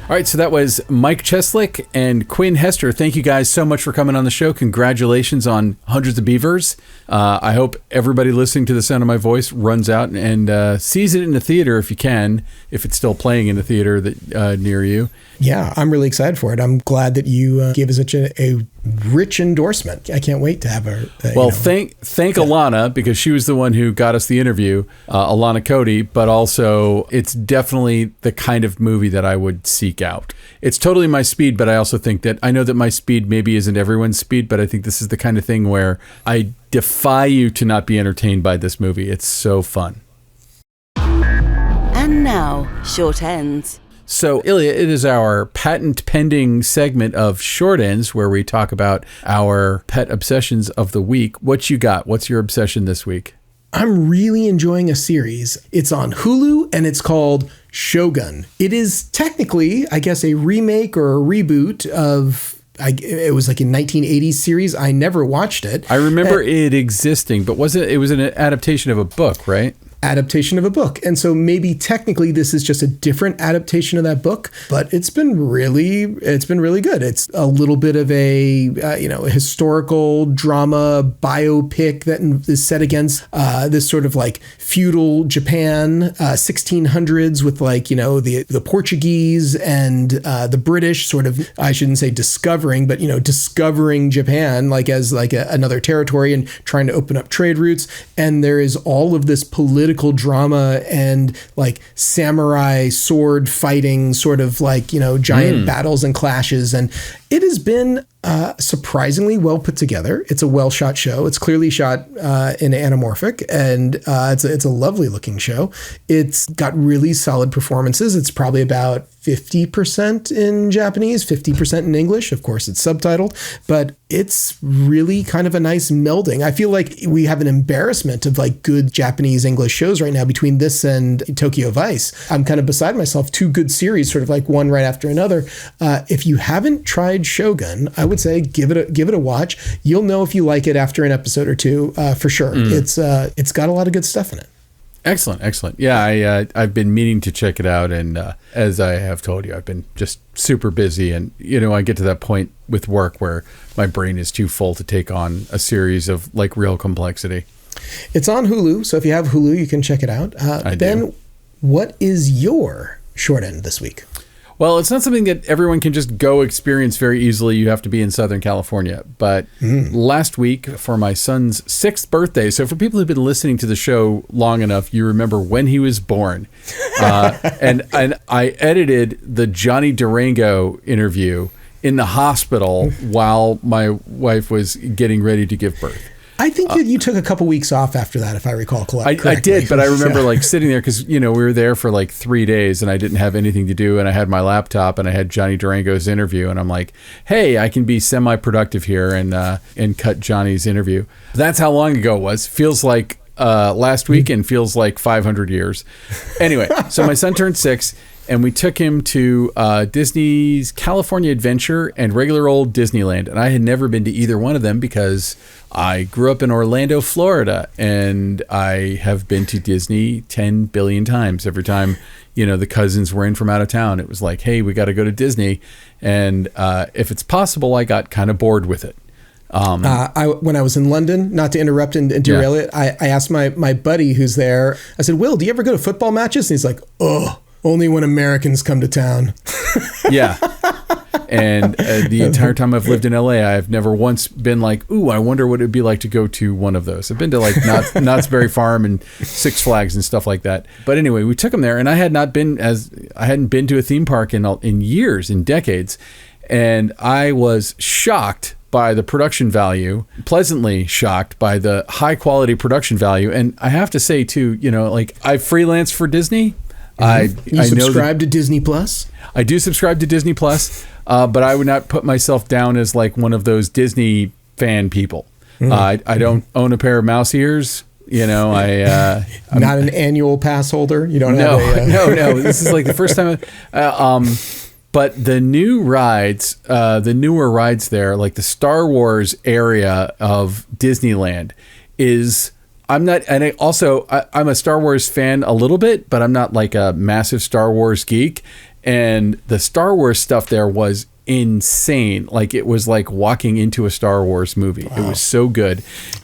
All right, so that was Mike Cheslik and Quinn Hester. Thank you guys so much for coming on the show. Congratulations on Hundreds of Beavers. I hope everybody listening to the sound of my voice runs out and sees it in the theater if you can, if it's still playing in the theater that near you. Yeah, I'm really excited for it. I'm glad that you gave us such a rich endorsement. I can't wait to have her. Thank Alana, because she was the one who got us the interview, Alana Cody, but also it's definitely the kind of movie that I would seek out. It's totally my speed, but I also think that I know that my speed maybe isn't everyone's speed, but I think this is the kind of thing where I defy you to not be entertained by this movie. It's so fun. And now, short ends. So, Ilya, it is our patent-pending segment of Short Ends, where we talk about our pet obsessions of the week. What you got? What's your obsession this week? I'm really enjoying a series. It's on Hulu, and it's called Shogun. It is technically, I guess, a remake or a reboot of... it was like a 1980s series. I never watched it. I remember it existing, but it was an adaptation of a book, right? Adaptation of a book. And so maybe technically this is just a different adaptation of that book, but it's been really good. It's a little bit of a historical drama biopic that is set against this sort of like feudal Japan, 1600s with like, the Portuguese and the British sort of, I shouldn't say discovering, but discovering Japan like as like another territory and trying to open up trade routes. And there is all of this political drama and like samurai sword fighting, sort of like, giant battles and clashes. And it has been surprisingly well put together. It's a well shot show. It's clearly shot in anamorphic, and it's a lovely looking show. It's got really solid performances. It's probably about 50% in Japanese, 50% in English. Of course, it's subtitled, but it's really kind of a nice melding. I feel like we have an embarrassment of like good Japanese English shows right now between this and Tokyo Vice. I'm kind of beside myself. Two good series, sort of like one right after another. If you haven't tried Shogun, I would say give it a watch. You'll know if you like it after an episode or two, for sure. It's got a lot of good stuff in it. Excellent. Yeah, I've been meaning to check it out, and as I have told you, I've been just super busy, and I get to that point with work where my brain is too full to take on a series of like real complexity. It's on Hulu, so if you have Hulu, you can check it out. Ben, what is your short end this week? Well, it's not something that everyone can just go experience very easily. You have to be in Southern California. But last week, for my son's 6th birthday, so for people who've been listening to the show long enough, you remember when he was born. And I edited the Johnny Durango interview in the hospital while my wife was getting ready to give birth. I think you took a couple weeks off after that, if I recall correctly. I did, but I remember like sitting there because, we were there for like 3 days and I didn't have anything to do, and I had my laptop and I had Johnny Durango's interview, and I'm like, hey, I can be semi-productive here and cut Johnny's interview. That's how long ago it was. Feels like last week and feels like 500 years. Anyway, so my son turned 6. and we took him to Disney's California Adventure and regular old Disneyland. And I had never been to either one of them because I grew up in Orlando, Florida, and I have been to Disney 10 billion times. Every time, the cousins were in from out of town, it was like, hey, we got to go to Disney. And if it's possible, I got kind of bored with it. When I was in London, not to interrupt and derail it, I asked my buddy who's there, I said, Will, do you ever go to football matches? And he's like, oh, only when Americans come to town. Yeah. And the entire time I've lived in LA, I've never once been like, ooh, I wonder what it'd be like to go to one of those. I've been to like Knott's Berry Farm and Six Flags and stuff like that. But anyway, we took him there, and I hadn't been to a theme park in years, in decades. And I was shocked by the production value, pleasantly shocked by the high quality production value. And I have to say too, I freelance for Disney. You subscribe to Disney Plus? I do subscribe to Disney Plus, but I would not put myself down as like one of those Disney fan people. I don't own a pair of mouse ears. I'm not an annual pass holder. You don't have no. This is like the first time. But the newer rides there, like the Star Wars area of Disneyland, is. I'm a Star Wars fan a little bit, but I'm not like a massive Star Wars geek. And the Star Wars stuff there was insane. Like it was like walking into a Star Wars movie. Wow. It was so good.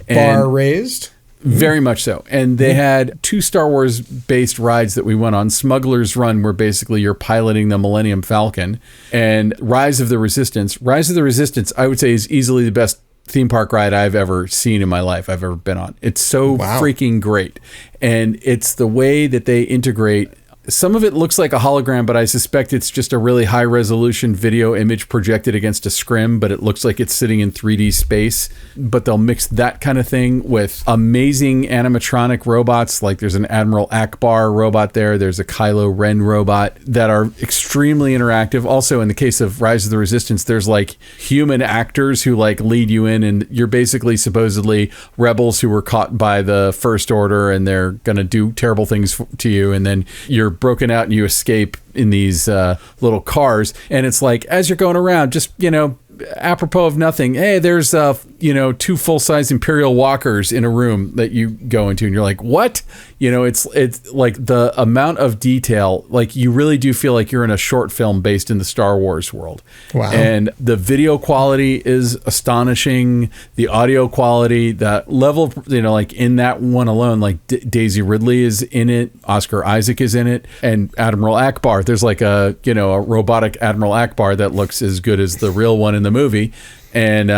Bar raised? Very much so. And they had 2 Star Wars based rides that we went on. Smuggler's Run, where basically you're piloting the Millennium Falcon, and Rise of the Resistance. Rise of the Resistance, I would say, is easily the best theme park ride I've ever seen in my life, I've ever been on. It's so freaking great. And it's the way that they integrate. Some of it looks like a hologram, but I suspect it's just a really high resolution video image projected against a scrim, but it looks like it's sitting in 3D space. But they'll mix that kind of thing with amazing animatronic robots. Like there's an Admiral Akbar robot there. There's a Kylo Ren robot that are extremely interactive. Also, in the case of Rise of the Resistance, there's like human actors who like lead you in, and you're basically supposedly rebels who were caught by the First Order, and they're going to do terrible things to you. And then you're broken out and you escape in these little cars, and it's like as you're going around, just apropos of nothing, hey, there's 2 full-size Imperial walkers in a room that you go into, and you're like, what? It's like the amount of detail, like you really do feel like you're in a short film based in the Star Wars world. Wow. And the video quality is astonishing. The audio quality, that level, like in that one alone, like Daisy Ridley is in it, Oscar Isaac is in it, and Admiral Akbar. There's like a robotic Admiral Akbar that looks as good as the real one in the movie. And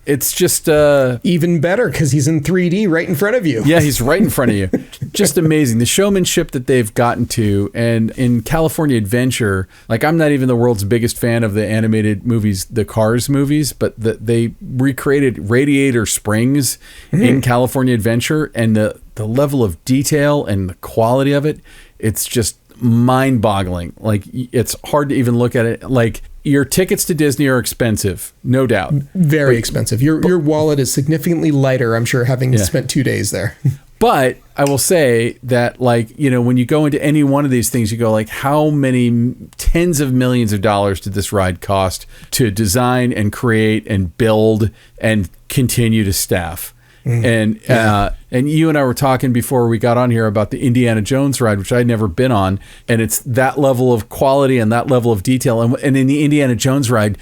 it's just even better because he's in 3D right in front of you. Yeah, he's right in front of you. Just amazing. The showmanship that they've gotten to. And in California Adventure, like I'm not even the world's biggest fan of the animated movies, the Cars movies, but they recreated Radiator Springs in California Adventure, and the level of detail and the quality of it, it's just mind-boggling. Like it's hard to even look at it. Like your tickets to Disney are expensive, no doubt. Very expensive. Your wallet is significantly lighter, I'm sure, having spent 2 days there. But I will say that, like, when you go into any one of these things, you go like, how many tens of millions of dollars did this ride cost to design and create and build and continue to staff? And you and I were talking before we got on here about the Indiana Jones ride, which I'd never been on, and it's that level of quality and that level of detail. And in the Indiana Jones ride,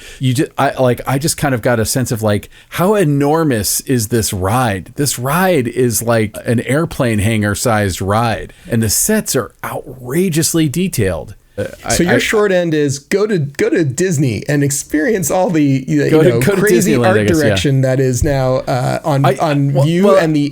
I just kind of got a sense of like, how enormous is this ride? This ride is like an airplane hangar sized ride, and the sets are outrageously detailed. So your short end is go to Disney and experience all the crazy art direction that is now on view, and the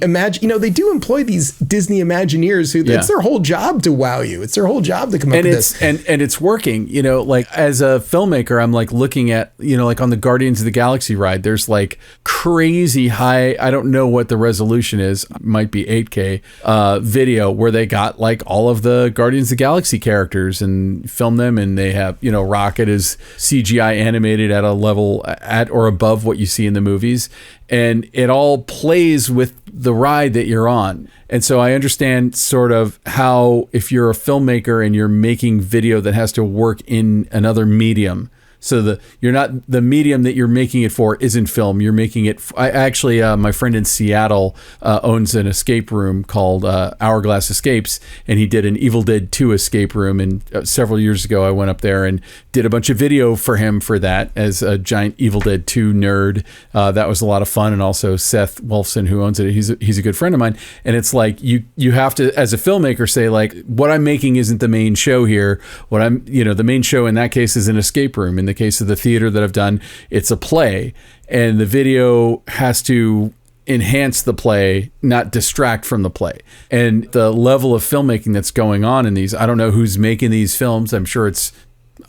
they do employ these Disney Imagineers who it's their whole job to wow you. It's their whole job to come up with this. And it's working. Like as a filmmaker, I'm like looking at like on the Guardians of the Galaxy ride, there's like crazy high. I don't know what the resolution is. It might be 8K video where they got like all of the Guardians of the Galaxy characters and and film them, and they have, Rocket is CGI animated at a level at or above what you see in the movies, and it all plays with the ride that you're on. And so I understand sort of how, if you're a filmmaker and you're making video that has to work in another medium, so you're not, the medium that you're making it for isn't film. You're making it. I actually, my friend in Seattle owns an escape room called Hourglass Escapes, and he did an Evil Dead 2 escape room. And several years ago, I went up there and did a bunch of video for him for that as a giant Evil Dead 2 nerd. That was a lot of fun. And also Seth Wolfson, who owns it, he's a good friend of mine. And it's like you have to, as a filmmaker, say like, what I'm making isn't the main show here. The main show in that case is an escape room. In the case of the theater that I've done, it's a play, and the video has to enhance the play, not distract from the play. And the level of filmmaking that's going on in these, I don't know who's making these films. I'm sure it's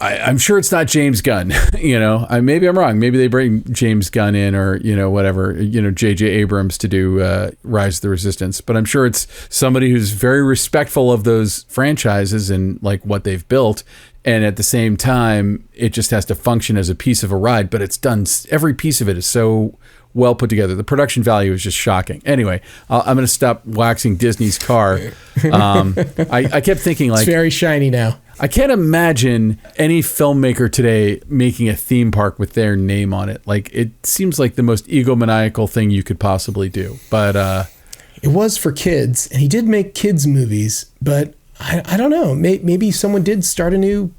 not James Gunn. Maybe I'm wrong. Maybe they bring James Gunn in, or whatever, J.J. Abrams to do Rise of the Resistance. But I'm sure it's somebody who's very respectful of those franchises and like what they've built. And at the same time, it just has to function as a piece of a ride. But it's done. Every piece of it is so well put together. The production value is just shocking. Anyway, I'm going to stop waxing Disney's car. I kept thinking, like, it's very shiny now. I can't imagine any filmmaker today making a theme park with their name on it. Like, it seems like the most egomaniacal thing you could possibly do. But it was for kids, and he did make kids movies, but I don't know. Maybe someone did start a new,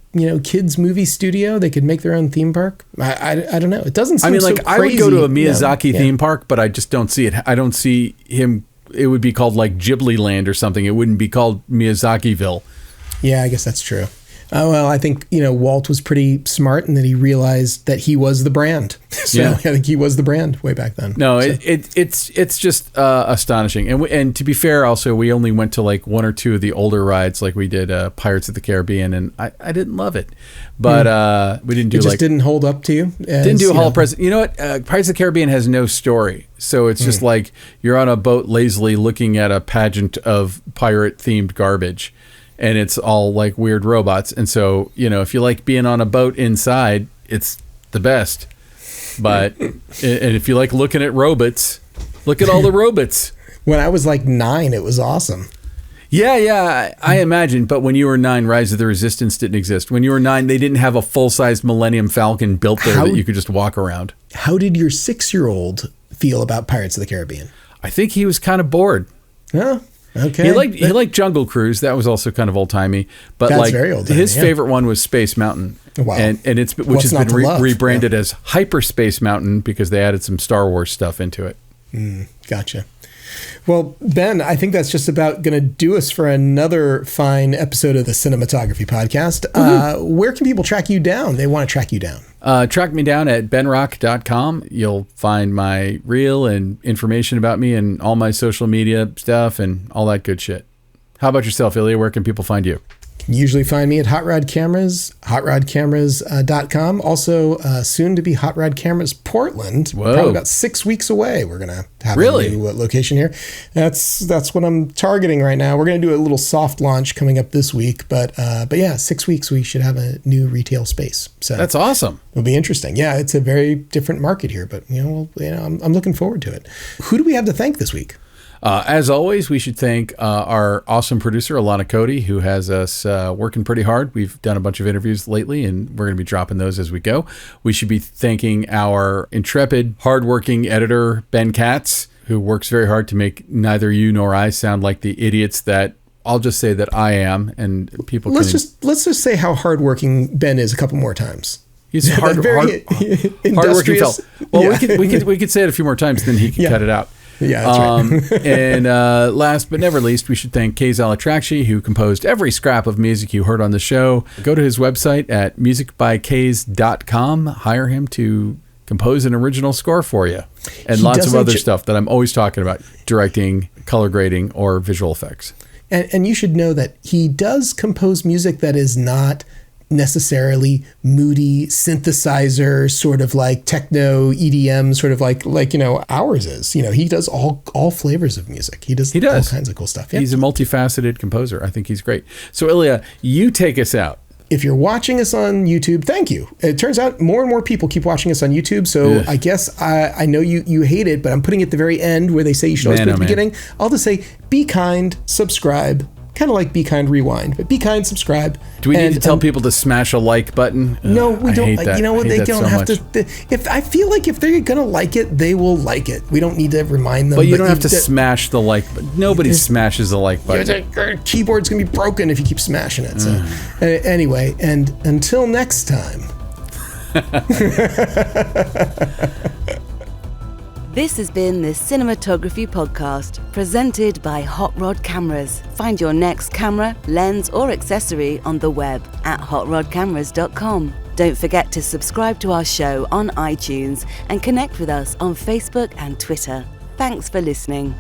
kids movie studio. They could make their own theme park. I don't know. It doesn't seem so crazy. I would go to a Miyazaki theme park, but I just don't see it. I don't see him. It would be called like Ghibli Land or something. It wouldn't be called Miyazakiville. Yeah, I guess that's true. Well, I think, Walt was pretty smart in that he realized that he was the brand. So yeah. I think he was the brand way back then. No, so. It's just astonishing. And to be fair, also, we only went to like one or two of the older rides, like we did Pirates of the Caribbean, and I didn't love it. But we didn't do didn't hold up to you? Didn't do a Hall of Presidents. You know what? Pirates of the Caribbean has no story. So it's just like you're on a boat lazily looking at a pageant of pirate-themed garbage. And it's all like weird robots. And so, if you like being on a boat inside, it's the best. But, and if you like looking at robots, look at all the robots. When I was like 9, it was awesome. Yeah, I imagine. But when you were 9, Rise of the Resistance didn't exist. When you were 9, they didn't have a full-sized Millennium Falcon built there that you could just walk around. How did your 6-year-old feel about Pirates of the Caribbean? I think he was kind of bored. Yeah. Okay. He liked Jungle Cruise. That was also kind of old timey. But that's very old-timey, his favorite one was Space Mountain. Wow. And has been rebranded as Hyperspace Mountain because they added some Star Wars stuff into it. Gotcha. Well, Ben, I think that's just about going to do us for another fine episode of the Cinematography Podcast. Where can people track you down? They want to track you down. Track me down at benrock.com. You'll find my reel and information about me and all my social media stuff and all that good shit. How about yourself, Ilya? Where can people find you? You can usually find me at Hot Rod Cameras, hotrodcameras.com. Also, soon to be Hot Rod Cameras Portland. Whoa. Probably about 6 weeks away. We're going to have a new location here. That's what I'm targeting right now. We're going to do a little soft launch coming up this week. But yeah, 6 weeks we should have a new retail space. So that's awesome. It'll be interesting. Yeah, it's a very different market here, but I'm looking forward to it. Who do we have to thank this week? As always, we should thank our awesome producer, Alana Cody, who has us working pretty hard. We've done a bunch of interviews lately, and we're going to be dropping those as we go. We should be thanking our intrepid, hardworking editor, Ben Katz, who works very hard to make neither you nor I sound like the idiots that I'll just say that I am, and people let's just say how hardworking Ben is a couple more times. He's hardworking fella. Well, yeah. we could say it a few more times, then he can cut it out. Yeah, that's right. And last but never least, we should thank Kays Al-Atrakchi, who composed every scrap of music you heard on the show. Go to his website at musicbykays.com. Hire him to compose an original score for you. And lots of other stuff that I'm always talking about, directing, color grading, or visual effects. And you should know that he does compose music that is not necessarily moody synthesizer, sort of like techno EDM, sort of like ours is. He does all flavors of music. He does all kinds of cool stuff. Yeah. He's a multifaceted composer. I think he's great. So Ilya, you take us out. if you're watching us on YouTube, thank you. It turns out more and more people keep watching us on YouTube. So I guess I know you hate it, but I'm putting it at the very end where they say you should always put it at the beginning. I'll just say, be kind, subscribe. Kind of like Be Kind Rewind, but Be Kind, subscribe. Do we need to tell people to smash a like button? No, we don't. Hate that. You know what? They don't so have much. to. If I feel like if they're gonna like it, they will like it. We don't need to remind them. But you don't have to smash the like button. Nobody smashes the like button. Your keyboard's gonna be broken if you keep smashing it. So anyway, and until next time. This has been the Cinematography Podcast, presented by Hot Rod Cameras. Find your next camera, lens, or accessory on the web at hotrodcameras.com. Don't forget to subscribe to our show on iTunes and connect with us on Facebook and Twitter. Thanks for listening.